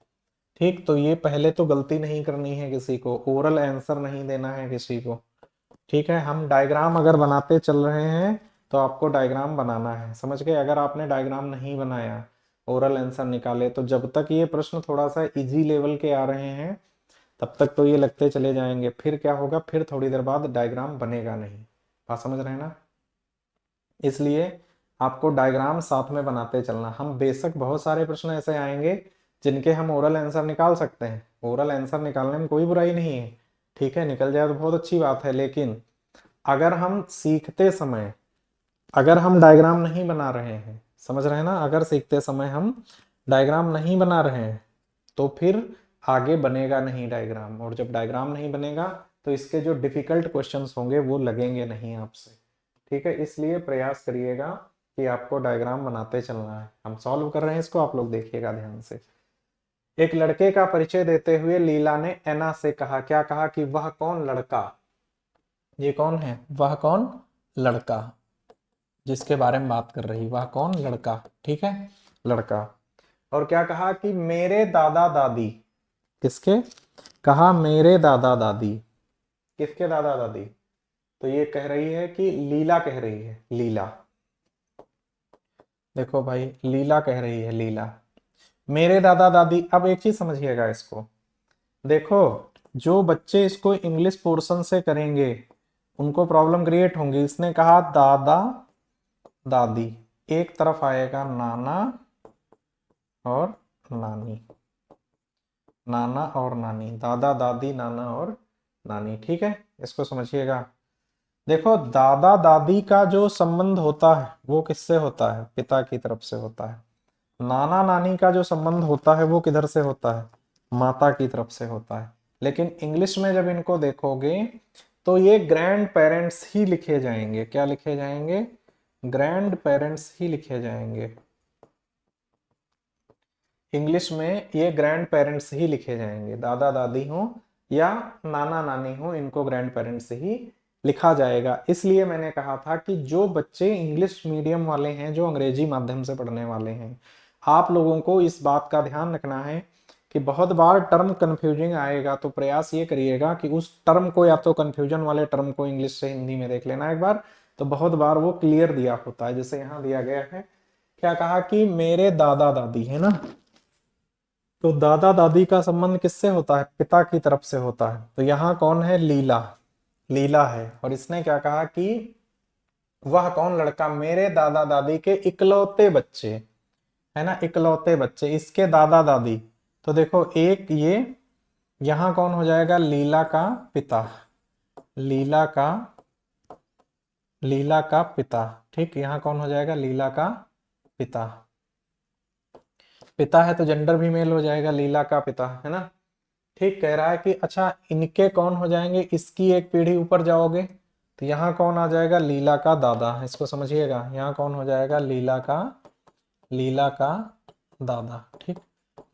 ठीक, तो ये पहले तो गलती नहीं करनी है किसी को, ओरल आंसर नहीं देना है किसी को। ठीक है, हम डायग्राम अगर बनाते चल रहे हैं तो आपको डायग्राम बनाना है, समझ गए। अगर आपने डायग्राम नहीं बनाया, ओरल आंसर निकाले, तो जब तक ये प्रश्न थोड़ा सा इजी लेवल के आ रहे हैं तब तक तो ये लगते चले जाएंगे, फिर क्या होगा, फिर थोड़ी देर बाद डायग्राम बनेगा नहीं। बात समझ रहे हैं ना, इसलिए आपको डायग्राम साथ में बनाते चलना। हम बेशक बहुत सारे प्रश्न ऐसे आएंगे जिनके हम ओरल आंसर निकाल सकते हैं, ओरल आंसर निकालने में कोई बुराई नहीं है, ठीक है, निकल जाए तो बहुत अच्छी बात है। लेकिन अगर हम सीखते समय अगर हम डायग्राम नहीं बना रहे हैं, समझ रहे हैं ना, अगर सीखते समय हम डायग्राम नहीं बना रहे हैं तो फिर आगे बनेगा नहीं डायग्राम, और जब डायग्राम नहीं बनेगा तो इसके जो डिफिकल्ट क्वेश्चंस होंगे वो लगेंगे नहीं आपसे। ठीक है, इसलिए प्रयास करिएगा कि आपको डायग्राम बनाते चलना है। हम सॉल्व कर रहे हैं इसको, आप लोग देखिएगा ध्यान से। एक लड़के का परिचय देते हुए लीला ने ऐना से कहा, क्या कहा? कि वह कौन लड़का, ये कौन है? वह कौन लड़का जिसके बारे में बात कर रही, वह कौन लड़का, ठीक है, लड़का। और क्या कहा? कि मेरे दादा दादी, किसके? कहा मेरे दादा दादी, किसके दादा दादी? तो ये कह रही है कि लीला कह रही है, लीला, देखो भाई, लीला कह रही है, लीला मेरे दादा दादी। अब एक चीज समझिएगा इसको, देखो जो बच्चे इसको इंग्लिश पोर्शन से करेंगे उनको प्रॉब्लम क्रिएट होंगी। इसने कहा दादा दादी, एक तरफ आएगा नाना और नानी, नाना और नानी, दादा दादी नाना और नानी। ठीक है, इसको समझिएगा। देखो दादा दादी का जो संबंध होता है वो किससे होता है? पिता की तरफ से होता है। नाना नानी का जो संबंध होता है वो किधर से होता है? माता की तरफ से होता है। लेकिन इंग्लिश में जब इनको देखोगे तो ये ग्रैंड पेरेंट्स ही लिखे जाएंगे। क्या लिखे जाएंगे? ग्रैंड पेरेंट्स ही लिखे जाएंगे। इंग्लिश में ये ग्रैंड पेरेंट्स ही लिखे जाएंगे, दादा दादी हो या नाना नानी हो, इनको ग्रैंड पेरेंट्स ही लिखा जाएगा। इसलिए मैंने कहा था कि जो बच्चे इंग्लिश मीडियम वाले हैं, जो अंग्रेजी माध्यम से पढ़ने वाले हैं, आप लोगों को इस बात का ध्यान रखना है कि बहुत बार टर्म कंफ्यूजिंग आएगा, तो प्रयास ये करिएगा कि उस टर्म को, या तो कंफ्यूजन वाले टर्म को इंग्लिश से हिंदी में देख लेना एक बार, तो बहुत बार वो क्लियर दिया होता है। जैसे यहाँ दिया गया है, क्या कहा कि मेरे दादा दादी, है ना, तो दादा दादी का संबंध किससे होता है? पिता की तरफ से होता है। तो यहाँ कौन है? लीला, लीला है। और इसने क्या कहा कि वह कौन लड़का मेरे दादा दादी के इकलौते बच्चे, है ना, इकलौते बच्चे, इसके दादा दादी। तो देखो एक ये, यहाँ कौन हो जाएगा? लीला का पिता, लीला का, लीला का पिता। ठीक, यहाँ कौन हो जाएगा? लीला का पिता। पिता है तो जेंडर भी मेल हो जाएगा, लीला का पिता, है ना। ठीक, कह रहा है कि अच्छा इनके कौन हो जाएंगे? इसकी एक पीढ़ी ऊपर जाओगे तो यहाँ कौन आ जाएगा? लीला का दादा। इसको समझिएगा, यहाँ कौन हो जाएगा? लीला का, लीला का दादा। ठीक,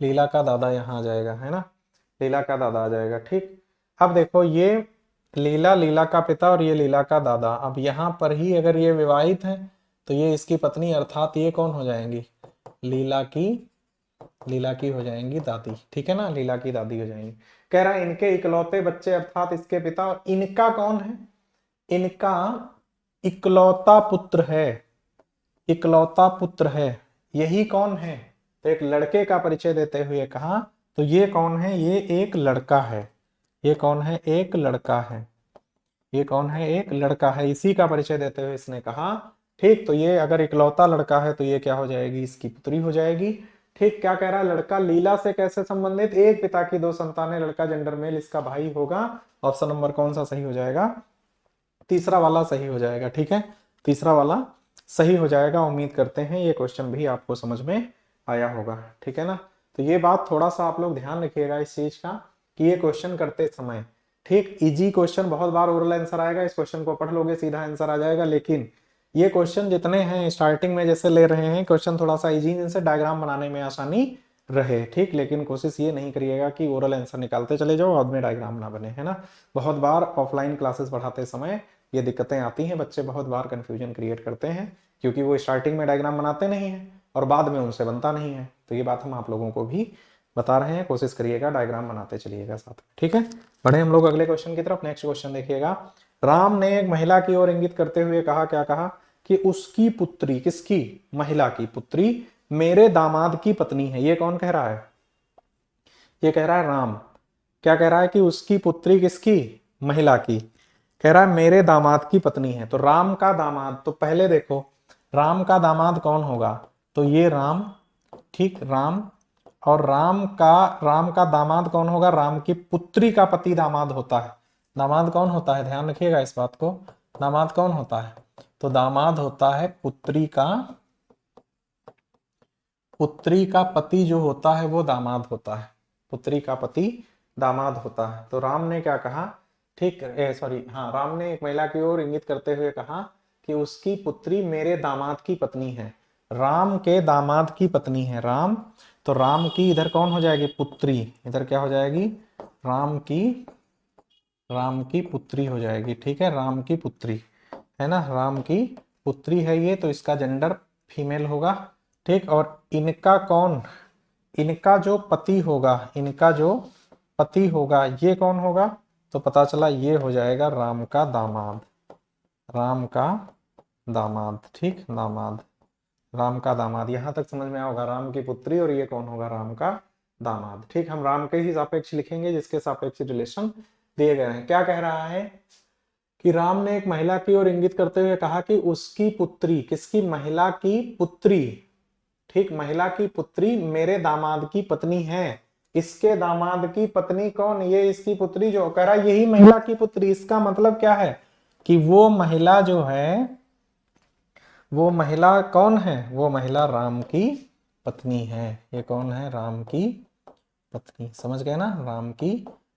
लीला का दादा यहाँ आ जाएगा, है ना, लीला का दादा आ जाएगा। ठीक, अब देखो ये लीला, लीला का पिता, और ये लीला का दादा। अब यहाँ पर ही अगर ये विवाहित है तो ये इसकी पत्नी, अर्थात ये कौन हो जाएंगी? लीला की, लीला की हो जाएंगी दादी। ठीक है ना, लीला की दादी हो जाएंगी। कह रहा है इनके इकलौते बच्चे अर्थात इसके पिता, और इनका कौन है? इनका इकलौता पुत्र है, इकलौता पुत्र है। यही कौन है? तो एक लड़के का परिचय देते हुए कहा, तो ये कौन है? ये एक लड़का है। ये कौन है? एक लड़का है। ये कौन है? एक लड़का है। इसी का परिचय देते हुए इसने कहा, ठीक, तो ये अगर इकलौता लड़का है तो ये क्या हो जाएगी? इसकी पुत्री हो जाएगी। ठीक, क्या कह रहा है? लड़का लीला से कैसे संबंधित? एक पिता की दो संतानें, लड़का जेंडर मेल, इसका भाई होगा। ऑप्शन नंबर कौन सा सही हो जाएगा? तीसरा वाला सही हो जाएगा। ठीक है, तीसरा वाला सही हो जाएगा। उम्मीद करते हैं ये क्वेश्चन भी आपको समझ में आया होगा। ठीक है ना, तो ये बात थोड़ा सा आप लोग ध्यान रखिएगा इस चीज का कि ये क्वेश्चन करते समय, ठीक, इजी क्वेश्चन, बहुत बार ओरल आंसर आएगा, इस क्वेश्चन को पढ़ लोगे सीधा आंसर आ जाएगा। लेकिन ये क्वेश्चन जितने हैं स्टार्टिंग में जैसे ले रहे हैं क्वेश्चन, थोड़ा सा इजी, इनसे डायग्राम बनाने में आसानी रहे। ठीक, लेकिन कोशिश ये नहीं करिएगा कि ओरल आंसर निकालते चले जाओ बाद में डायग्राम ना बने, है ना। बहुत बार ऑफलाइन क्लासेस पढ़ाते समय ये दिक्कतें आती हैं, बच्चे बहुत बार कंफ्यूजन क्रिएट करते हैं क्योंकि वो स्टार्टिंग में डायग्राम बनाते नहीं हैं और बाद में उनसे बनता नहीं है। तो ये बात हम आप लोगों को भी बता रहे हैं, कोशिश करिएगा डायग्राम बनाते चलिएगा साथ में। ठीक है, बढ़े हम लोग अगले क्वेश्चन की तरफ। नेक्स्ट क्वेश्चन देखिएगा, राम ने एक महिला की ओर इंगित करते हुए कहा, क्या कहा? कि उसकी पुत्री, किसकी? महिला की पुत्री मेरे दामाद की पत्नी है। ये कौन कह रहा है? ये कह रहा है राम। क्या कह रहा है? कि उसकी पुत्री किसकी? महिला की। कह रहा है मेरे दामाद की पत्नी है। तो राम का दामाद, तो पहले देखो राम का दामाद कौन होगा? तो ये राम, ठीक, राम। और राम का दामाद कौन होगा? राम की पुत्री का पति दामाद होता है। दामाद कौन होता है? ध्यान रखिएगा इस बात को, दामाद कौन होता है? तो दामाद होता है पुत्री का, पुत्री का पति जो होता है वो दामाद होता है। पुत्री का पति दामाद होता है। तो राम ने क्या कहा? ठीक, सॉरी, हाँ, राम ने एक महिला की ओर इंगित करते हुए कहा कि उसकी पुत्री मेरे दामाद की पत्नी है। राम के दामाद की पत्नी है राम। तो राम की इधर कौन हो जाएगी? पुत्री। इधर क्या हो जाएगी? राम की पुत्री हो जाएगी। ठीक है, राम की पुत्री, है ना, राम की पुत्री है ये, तो इसका जेंडर फीमेल होगा। ठीक, और इनका कौन? इनका जो पति होगा, इनका जो पति होगा ये कौन होगा? तो पता चला ये हो जाएगा राम का दामाद, राम का दामाद। ठीक, दामाद, राम का दामाद, यहां तक समझ में आया होगा, राम की पुत्री और ये कौन होगा, राम का दामाद। ठीक, हम राम के ही सापेक्ष लिखेंगे जिसके सापेक्ष रिलेशन दिए गए हैं। क्या कह रहा है कि राम ने एक महिला की ओर इंगित करते हुए कहा कि उसकी पुत्री, किसकी, महिला की पुत्री, ठीक, महिला की पुत्री मेरे दामाद की पत्नी है। इसके दामाद की पत्नी कौन, ये इसकी पुत्री जो कह रहा है यही महिला की पुत्री। इसका मतलब क्या है कि वो महिला जो है, वो महिला कौन है, वो महिला राम की पत्नी है। ये कौन है, राम की पत्नी, समझ गए ना, राम की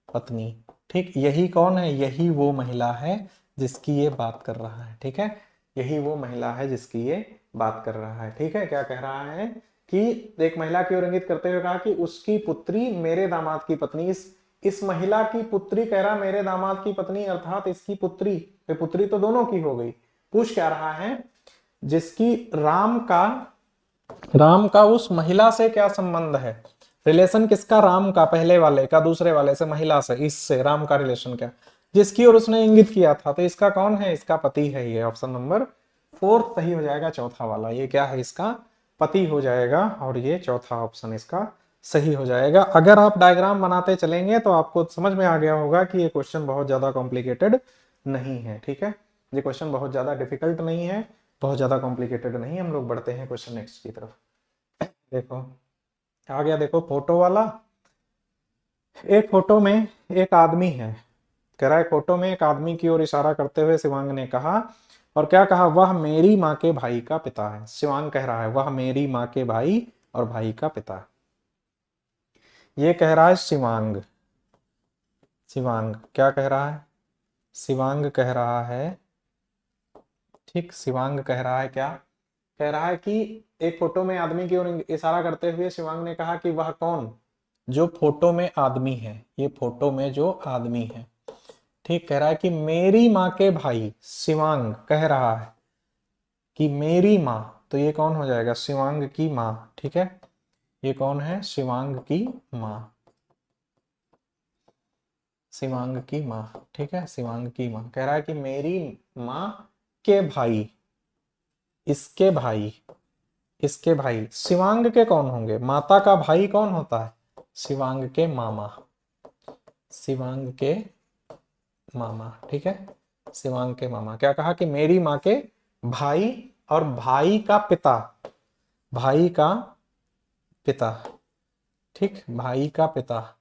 पत्नी। ठीक, यही कौन है, यही वो महिला है जिसकी ये बात कर रहा है। ठीक है, यही वो महिला है जिसकी ये बात कर रहा है। ठीक है, क्या कह रहा है कि एक महिला की ओर इंगित करते हुए कहा कि उसकी पुत्री मेरे दामाद की पत्नी। इस महिला की पुत्री कह रहा मेरे दामाद की पत्नी, अर्थात इसकी पुत्री, पुत्री तो दोनों की हो गई। पूछ क्या रहा है, जिसकी राम का उस महिला से क्या संबंध है, रिलेशन किसका, राम का, पहले वाले का, दूसरे वाले से, महिला से, इससे राम का रिलेशन क्या, जिसकी ओर उसने इंगित किया था। तो इसका कौन है, इसका पति है। ये ऑप्शन नंबर 4 सही हो जाएगा, चौथा वाला। ये क्या है, इसका पति हो जाएगा, और ये चौथा ऑप्शन इसका सही हो जाएगा। अगर आप डायग्राम बनाते चलेंगे तो आपको समझ में आ गया होगा कि ये क्वेश्चन बहुत ज्यादा कॉम्प्लिकेटेड नहीं है। ठीक है, ये क्वेश्चन बहुत ज्यादा डिफिकल्ट नहीं है, बहुत ज्यादा कॉम्प्लिकेटेड नहीं। हम लोग बढ़ते हैं क्वेश्चन नेक्स्ट की तरफ। देखो आ गया, देखो फोटो वाला। एक फोटो में एक आदमी है, कह रहा है फोटो में एक आदमी की ओर इशारा करते हुए शिवांग ने कहा, और क्या कहा, वह मेरी माँ के भाई का पिता है। शिवांग कह रहा है वह मेरी माँ के भाई और भाई का पिता है। ये कह रहा है शिवांग। शिवांग क्या कह रहा है, शिवांग कह रहा है, ठीक, शिवांग कह रहा है क्या, कह रहा है कि एक फोटो में आदमी की ओर इशारा करते हुए शिवांग ने कहा कि वह कौन, जो फोटो में आदमी है, ये फोटो में जो आदमी है, ठीक, कह रहा है कि मेरी माँ के भाई, शिवांग कह रहा है कि मेरी माँ, तो ये कौन हो जाएगा, शिवांग की माँ। ठीक है, ये कौन है, शिवांग की माँ, शिवांग की माँ। ठीक है, शिवांग की माँ कह रहा है कि मेरी माँ के भाई, इसके भाई, इसके भाई शिवांग के कौन होंगे, माता का भाई कौन होता है, शिवांग के मामा, शिवांग के मामा। ठीक है, शिवांग के मामा। क्या कहा कि मेरी माँ के भाई और भाई का पिता, भाई का पिता, ठीक, भाई का पिता,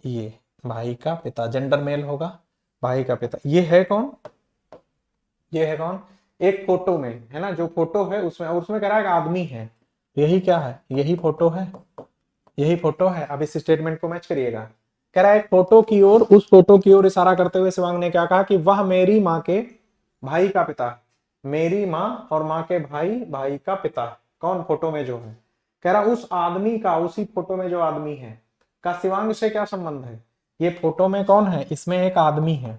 ये भाई का पिता, जेंडर मेल होगा, भाई का पिता। ये है कौन, ये है कौन, एक फोटो में है ना, जो फोटो है उसमें, और उसमें कह रहा है आदमी है, यही क्या है, यही फोटो है, यही फोटो है। अब इस स्टेटमेंट को मैच करिएगा। कह रहा है फोटो की ओर, उस फोटो की ओर इशारा करते हुए शिवांग ने क्या कहा कि वह मेरी माँ के भाई का पिता, मेरी माँ और माँ के भाई, भाई का पिता, कौन, फोटो में जो है। कह रहा उस आदमी का, उसी फोटो में जो आदमी है का शिवांग से क्या संबंध है। ये फोटो में कौन है, इसमें एक आदमी है,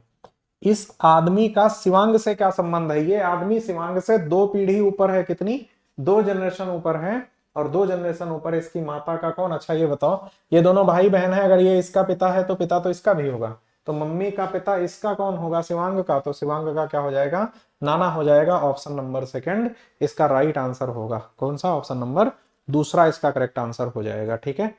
इस आदमी का शिवांग से क्या संबंध है। ये आदमी शिवांग से 2 पीढ़ी ऊपर है, कितनी, 2 जनरेशन ऊपर है, और 2 जनरेशन ऊपर इसकी माता का कौन। अच्छा ये बताओ, ये दोनों भाई बहन है, अगर ये इसका पिता है तो पिता तो इसका भी होगा, तो मम्मी का पिता इसका कौन होगा, शिवांग का, तो शिवांग का क्या हो जाएगा, नाना हो जाएगा। ऑप्शन नंबर सेकंड इसका राइट आंसर होगा। कौन सा, ऑप्शन नंबर दूसरा इसका करेक्ट आंसर हो जाएगा। ठीक है,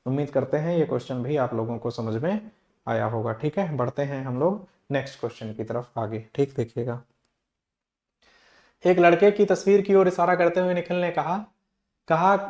उम्मीद करते हैं ये क्वेश्चन भी आप लोगों को समझ में आया होगा। ठीक है, बढ़ते हैं हम लोग नेक्स्ट क्वेश्चन की तरफ आगे। ठीक, देखिएगा, एक लड़के की तस्वीर की ओर इशारा करते हुए निखिल ने कहा,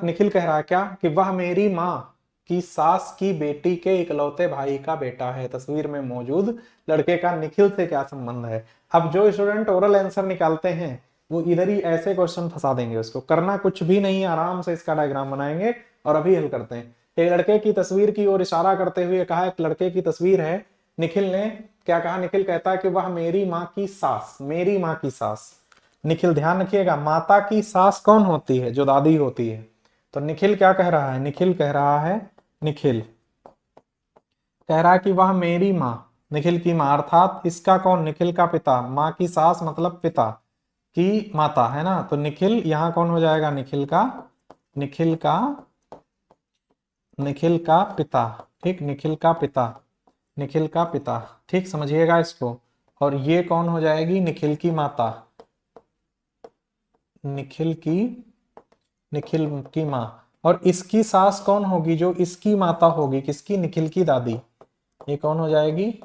निखिल कह रहा है क्या कि वह मेरी माँ की सास की बेटी के इकलौते भाई का बेटा है। तस्वीर में मौजूद लड़के का निखिल से क्या संबंध है। अब जो स्टूडेंट ओरल आंसर निकालते हैं वो इधर ही ऐसे क्वेश्चन फंसा देंगे, उसको करना कुछ भी नहीं, आराम से इसका डायग्राम बनाएंगे और अभी हल करते हैं। एक लड़के की तस्वीर की ओर इशारा करते हुए कहा, एक लड़के की तस्वीर है, निखिल ने क्या कहा, निखिल कहता है कि वह मेरी माँ की सास, मेरी माँ की सास। निखिल ध्यान रखिएगा, माता की सास कौन होती है, जो दादी होती है। तो निखिल क्या कह रहा है, निखिल कह रहा है, निखिल कह रहा है कि वह मेरी माँ, निखिल की माँ, अर्थात इसका कौन, निखिल का पिता, माँ की सास मतलब पिता की माता है ना, तो निखिल यहाँ कौन हो जाएगा, निखिल का, निखिल का, निखिल का पिता। ठीक, निखिल का पिता, निखिल का पिता। ठीक, समझिएगा इसको। और ये कौन हो जाएगी, निखिल की माता, निखिल की निखिल की माँ। और इसकी सास कौन होगी, जो इसकी माता होगी, किसकी, निखिल की दादी। ये कौन हो जाएगी,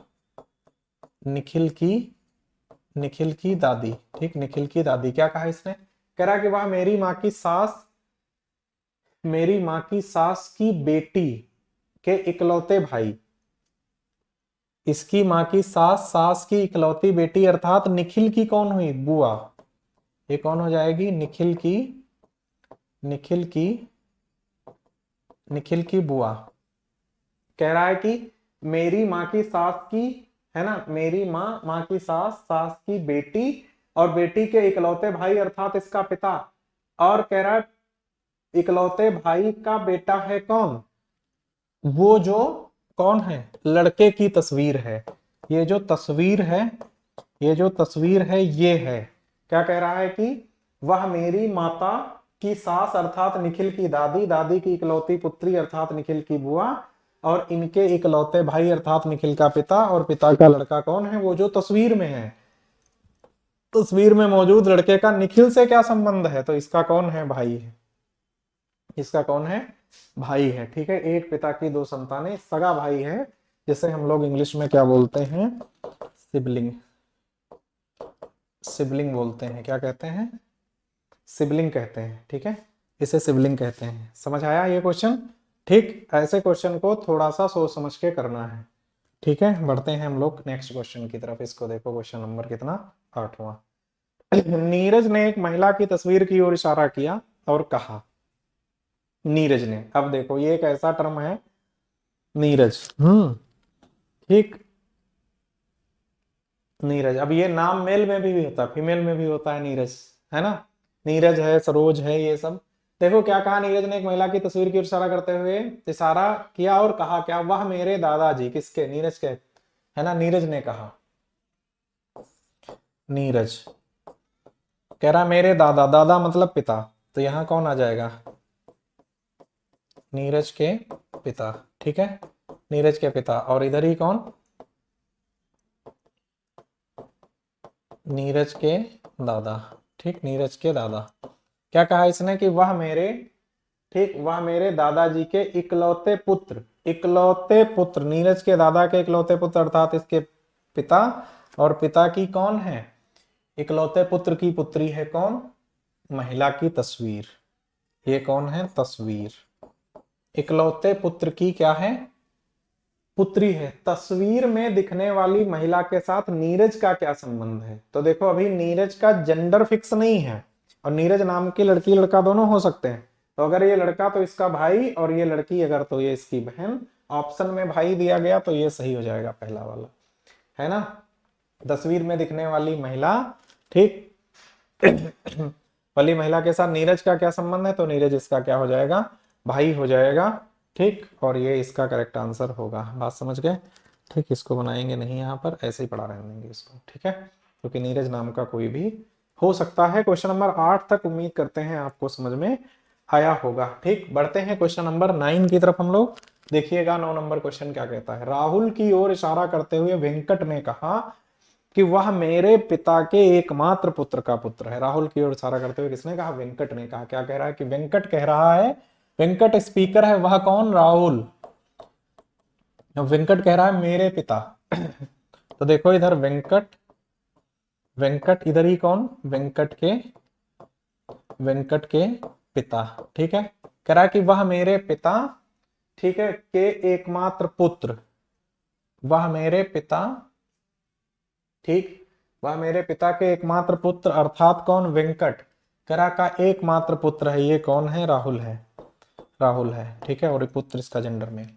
निखिल की दादी। ठीक, निखिल की दादी। क्या कहा इसने, कह रहा कि वह मेरी माँ की सास की बेटी के इकलौते भाई। इसकी माँ की सास की इकलौती बेटी अर्थात निखिल की कौन हुई, बुआ। ये कौन हो जाएगी, निखिल की बुआ। कह रहा है कि मेरी माँ की सास की, है ना, मेरी माँ की सास की बेटी और बेटी के इकलौते भाई अर्थात इसका पिता। और कह रहा है इकलौते भाई का बेटा है कौन, वो जो कौन है, लड़के की तस्वीर है। ये जो तस्वीर है, ये है। क्या कह रहा है कि वह मेरी माता की सास अर्थात निखिल की दादी, दादी की इकलौती पुत्री अर्थात निखिल की बुआ, और इनके इकलौते भाई अर्थात निखिल का पिता, और पिता का लड़का कौन है, वो जो तस्वीर में है। तस्वीर में मौजूद लड़के का निखिल से क्या संबंध है, तो इसका कौन है, भाई है। इसका कौन है, भाई है। ठीक है, एक पिता की दो संतानें, सगा भाई है, जिसे हम लोग इंग्लिश में क्या बोलते हैं, सिबलिंग। सिबलिंग बोलते हैं, क्या कहते हैं, सिबलिंग कहते हैं। ठीक है, इसे सिबलिंग कहते हैं। समझ आया ये क्वेश्चन। ठीक, ऐसे क्वेश्चन को थोड़ा सा सोच समझ के करना है। ठीक है, बढ़ते हैं हम लोग नेक्स्ट क्वेश्चन की तरफ। इसको देखो, क्वेश्चन नंबर कितना, 8वां। नीरज ने एक महिला की तस्वीर की ओर इशारा किया और कहा, नीरज ने, अब देखो ये एक ऐसा टर्म है, नीरज। ठीक, नीरज। अब ये नाम मेल में भी होता है, फीमेल में भी होता है नीरज, है ना। नीरज है, सरोज है, ये सब। देखो क्या कहा, नीरज ने एक महिला की तस्वीर की ओर इशारा करते हुए इशारा किया और कहा, क्या, वह मेरे दादाजी, किसके, नीरज के, है ना। नीरज ने कहा, नीरज कह रहा मेरे दादा, दादा मतलब पिता, तो यहां कौन आ जाएगा, नीरज के पिता। ठीक है, नीरज के पिता, और इधर ही कौन, नीरज के दादा। ठीक, नीरज के दादा। क्या कहा इसने कि वह मेरे, ठीक, वह मेरे दादाजी के इकलौते पुत्र, इकलौते पुत्र, नीरज के दादा के इकलौते पुत्र अर्थात इसके पिता, और पिता की कौन है, इकलौते पुत्र की पुत्री है कौन, महिला की तस्वीर। ये कौन है, तस्वीर। इकलौते पुत्र की क्या है, पुत्री है। तस्वीर में दिखने वाली महिला के साथ नीरज का क्या संबंध है, तो देखो अभी नीरज का जेंडर फिक्स नहीं है, और नीरज नाम की लड़की लड़का दोनों हो सकते हैं। तो अगर ये लड़का तो इसका भाई, और ये लड़की अगर तो ये इसकी बहन। ऑप्शन में भाई दिया गया तो ये सही हो जाएगा पहला वाला, है ना। तस्वीर में दिखने वाली महिला, ठीक, वाली महिला के साथ नीरज का क्या संबंध है, तो नीरज इसका क्या हो जाएगा, भाई हो जाएगा। ठीक, और ये इसका करेक्ट आंसर होगा। बात समझ गए। ठीक, इसको बनाएंगे नहीं, यहाँ पर ऐसे ही पढ़ा रहने देंगे इसको। ठीक है, क्योंकि नीरज नाम का कोई भी हो सकता है। क्वेश्चन नंबर 8 तक उम्मीद करते हैं आपको समझ में आया होगा। ठीक, बढ़ते हैं क्वेश्चन नंबर 9 की तरफ हम लोग। देखिएगा 9 नंबर क्वेश्चन क्या कहता है। राहुल की ओर इशारा करते हुए वेंकट ने कहा कि वह मेरे पिता के एकमात्र पुत्र का पुत्र है। राहुल की ओर इशारा करते हुए किसने कहा, वेंकट ने कहा। क्या कह रहा है कि वेंकट कह रहा है, वेंकट स्पीकर है, वह कौन, राहुल। वेंकट कह रहा है मेरे पिता। तो देखो इधर वेंकट, वेंकट इधर ही कौन, वेंकट के पिता। ठीक है, कह रहा है कि वह मेरे पिता, ठीक है, के एकमात्र पुत्र, वह मेरे पिता, ठीक, वह मेरे पिता के एकमात्र पुत्र अर्थात कौन, वेंकट करा का एकमात्र पुत्र है। ये कौन है, राहुल है, राहुल है। ठीक है, और पुत्र इसका जेंडर में।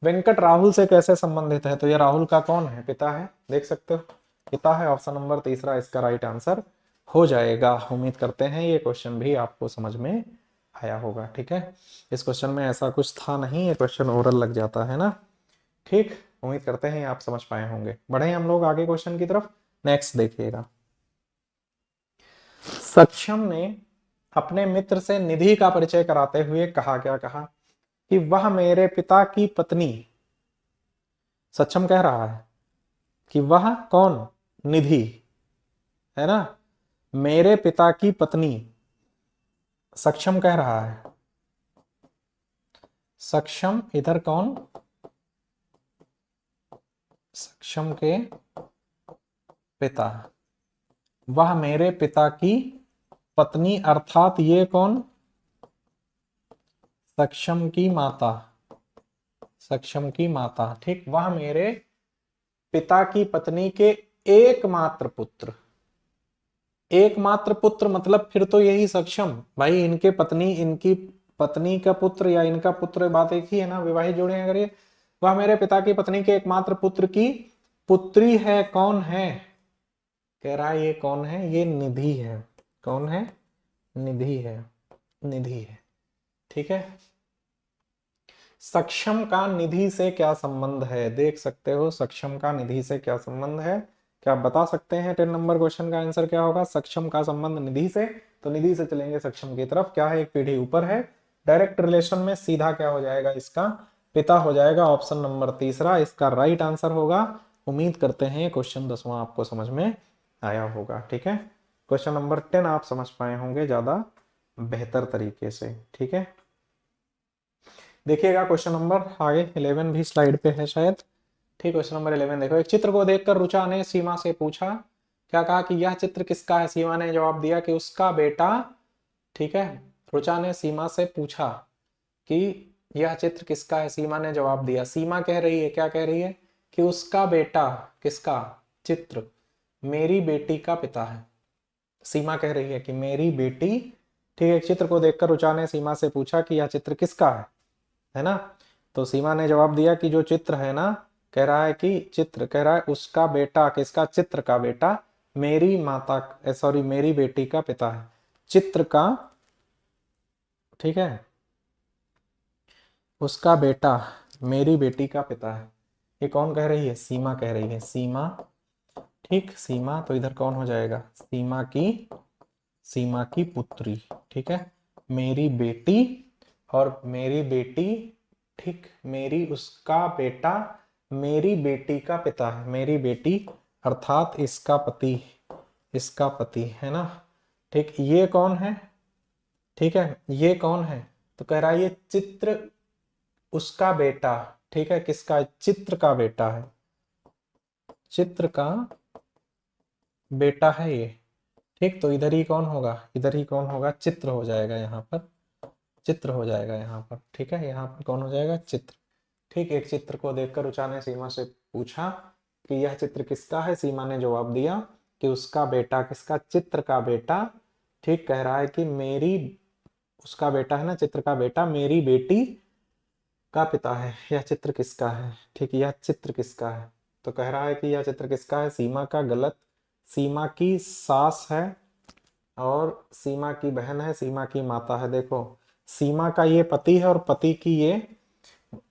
वेंकट राहुल से कैसे संबंधित है, तो ये राहुल का कौन है, पिता है। देख सकते हो, पिता है। ऑप्शन नंबर तीसरा इसका राइट आंसर हो जाएगा। उम्मीद करते हैं ये क्वेश्चन भी आपको समझ में आया होगा। ठीक है, इस क्वेश्चन में ऐसा कुछ था नहीं, ये क्वेश्चन ओरल लग जाता है ना। ठीक, उम्मीद करते हैं आप समझ पाए होंगे। बढ़े हम लोग आगे क्वेश्चन की तरफ। नेक्स्ट देखिएगा। सक्षम ने अपने मित्र से निधि का परिचय कराते हुए कहा, क्या कहा, कि वह मेरे पिता की पत्नी। सक्षम कह रहा है कि वह कौन, निधि, है ना, मेरे पिता की पत्नी सक्षम कह रहा है, सक्षम इधर कौन, सक्षम के पिता, वह मेरे पिता की पत्नी अर्थात ये कौन, सक्षम की माता, सक्षम की माता, ठीक, वह मेरे पिता की पत्नी के एकमात्र पुत्र, एकमात्र पुत्र मतलब फिर तो यही सक्षम भाई, इनके पत्नी, इनकी पत्नी का पुत्र या इनका पुत्र, बात एक ही है ना, विवाहित जोड़े अगर ये, वह मेरे पिता की पत्नी के एकमात्र पुत्र की पुत्री है, कौन है, कह रहा है ये कौन है, ये निधि है, कौन है, निधि है, निधि है, ठीक है। सक्षम का निधि से क्या संबंध है, देख सकते हो सक्षम का निधि से क्या संबंध है, क्या आप बता सकते हैं 10 नंबर क्वेश्चन का आंसर क्या होगा, सक्षम का संबंध निधि से, तो निधि से चलेंगे सक्षम की तरफ, क्या है, एक पीढ़ी ऊपर है, डायरेक्ट रिलेशन में सीधा क्या हो जाएगा, इसका पिता हो जाएगा, ऑप्शन नंबर तीसरा इसका राइट आंसर होगा। उम्मीद करते हैं क्वेश्चन 10वां आपको समझ में आया होगा, ठीक है। क्वेश्चन नंबर 10 आप समझ पाए होंगे ज्यादा बेहतर तरीके से, ठीक है। देखिएगा क्वेश्चन नंबर आगे 11 भी स्लाइड पे है शायद, ठीक, क्वेश्चन नंबर 11 देखो, एक चित्र को देखकर रुचा ने सीमा से पूछा, क्या कहा कि यह चित्र किसका है, सीमा ने जवाब दिया कि उसका बेटा, ठीक है, रुचा ने सीमा से पूछा कि यह चित्र किसका है, सीमा ने जवाब दिया, सीमा कह रही है, क्या कह रही है, कि उसका बेटा, किसका, चित्र मेरी बेटी का पिता है, सीमा कह रही है कि मेरी बेटी, ठीक है, चित्र को देखकर रुचा ने सीमा से पूछा कि यह चित्र किसका है ना, तो सीमा ने जवाब दिया कि जो चित्र है ना, कह रहा है कि चित्र, कह रहा है उसका बेटा, किसका, चित्र का बेटा मेरी माता, सॉरी मेरी बेटी का पिता है, चित्र का, ठीक है, उसका बेटा मेरी बेटी का पिता है, ये कौन कह रही है, सीमा कह रही है, सीमा, ठीक, सीमा, तो इधर कौन हो जाएगा, सीमा की पुत्री, ठीक है, मेरी बेटी, और मेरी बेटी, ठीक, मेरी, उसका बेटा मेरी बेटी का पिता है, मेरी बेटी अर्थात इसका पति, इसका पति है ना, ठीक, ये कौन है, ठीक है, ये कौन है, तो कह रहा है ये चित्र उसका बेटा, ठीक है, किसका, चित्र का बेटा है, चित्र का बेटा है ये, ठीक, तो इधर ही कौन होगा, इधर ही कौन होगा, चित्र हो जाएगा यहाँ पर, चित्र हो जाएगा यहाँ पर, ठीक है, यहाँ पर कौन हो जाएगा, चित्र, ठीक, एक चित्र को देखकर रुचा ने सीमा से पूछा कि यह चित्र किसका है, सीमा ने जवाब दिया कि उसका बेटा, किसका, चित्र का बेटा, ठीक, कह रहा है कि मेरी, उसका बेटा है ना, चित्र का बेटा मेरी बेटी का पिता है, यह चित्र किसका है, ठीक, यह चित्र किसका है, तो कह रहा है कि यह चित्र किसका है, सीमा का, गलत, सीमा की सास है और सीमा की बहन है, सीमा की माता है, देखो सीमा का ये पति है और पति की ये,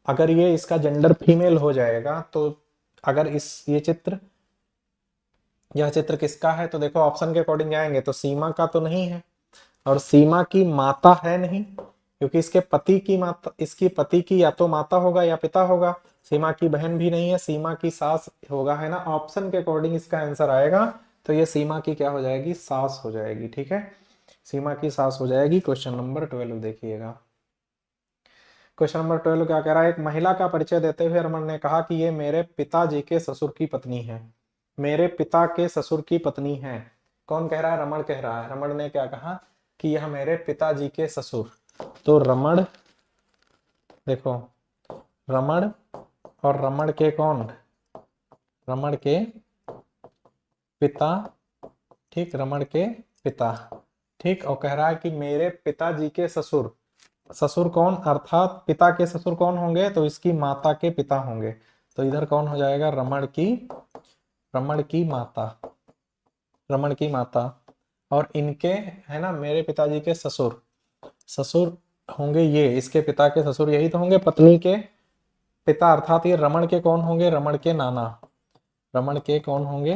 अगर ये इसका जेंडर फीमेल हो जाएगा तो, अगर इस ये चित्र, यह चित्र किसका है, तो देखो ऑप्शन के अकॉर्डिंग जाएंगे तो सीमा का तो नहीं है, और सीमा की माता है नहीं, क्योंकि इसके पति की माता, इसकी पति की या तो माता होगा या पिता होगा, सीमा की बहन भी नहीं है, सीमा की सास होगा, है ना, ऑप्शन के अकॉर्डिंग इसका आंसर आएगा, तो ये सीमा की क्या हो जाएगी, सास हो जाएगी, ठीक है, सीमा की सास हो जाएगी। क्वेश्चन नंबर 12 देखिएगा, क्वेश्चन नंबर 12 क्या कह रहा है, एक महिला का परिचय देते हुए रमन ने कहा कि ये मेरे पिताजी के ससुर की पत्नी है, मेरे पिता के ससुर की पत्नी है, कौन कह रहा है, रमण कह रहा है, रमण ने क्या कहा कि यह मेरे पिताजी के ससुर, तो रमण, देखो रमण, और रमण के कौन, रमण के पिता, ठीक, रमण के पिता, ठीक, और कह रहा है कि मेरे पिताजी के ससुर, ससुर कौन, अर्थात पिता के ससुर कौन होंगे, तो इसकी माता के पिता होंगे, तो इधर कौन हो जाएगा, रमण की माता, रमण की माता, और इनके, है ना, मेरे पिताजी के ससुर, ससुर होंगे ये, इसके पिता के ससुर यही तो होंगे, पत्नी के पिता, अर्थात ये रमण के कौन होंगे, रमण के नाना, रमण के कौन होंगे,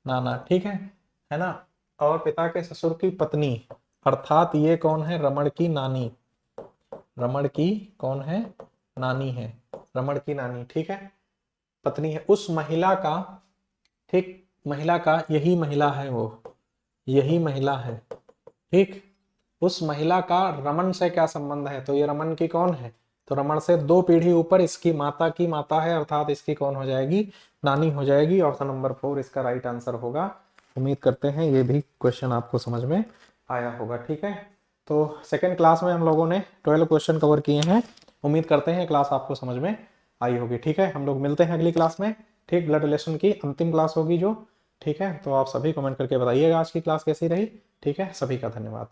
नाना, ठीक है ना, और पिता के ससुर की पत्नी, अर्थात ये कौन है, रमण की नानी, रमण की कौन है, नानी है, रमण की नानी, ठीक है, पत्नी है उस महिला का, ठीक, महिला का, यही महिला है वो, यही महिला है, ठीक, उस महिला का रमन से क्या संबंध है? तो ये रमन की कौन है? तो रमन से 2 पीढ़ी ऊपर इसकी माता की माता है, अर्थात इसकी कौन हो जाएगी? नानी हो जाएगी। ऑप्शन नंबर 4 इसका राइट आंसर होगा। उम्मीद करते हैं ये भी क्वेश्चन आपको समझ में आया होगा। ठीक है, तो सेकेंड क्लास में हम लोगों ने 12 क्वेश्चन कवर किए हैं। उम्मीद करते हैं क्लास आपको समझ में आई होगी। ठीक है, हम लोग मिलते हैं अगली क्लास में। ठीक, ब्लड रिलेशन की अंतिम क्लास होगी जो। ठीक है, तो आप सभी कमेंट करके बताइएगा आज की क्लास कैसी रही। ठीक है, सभी का धन्यवाद।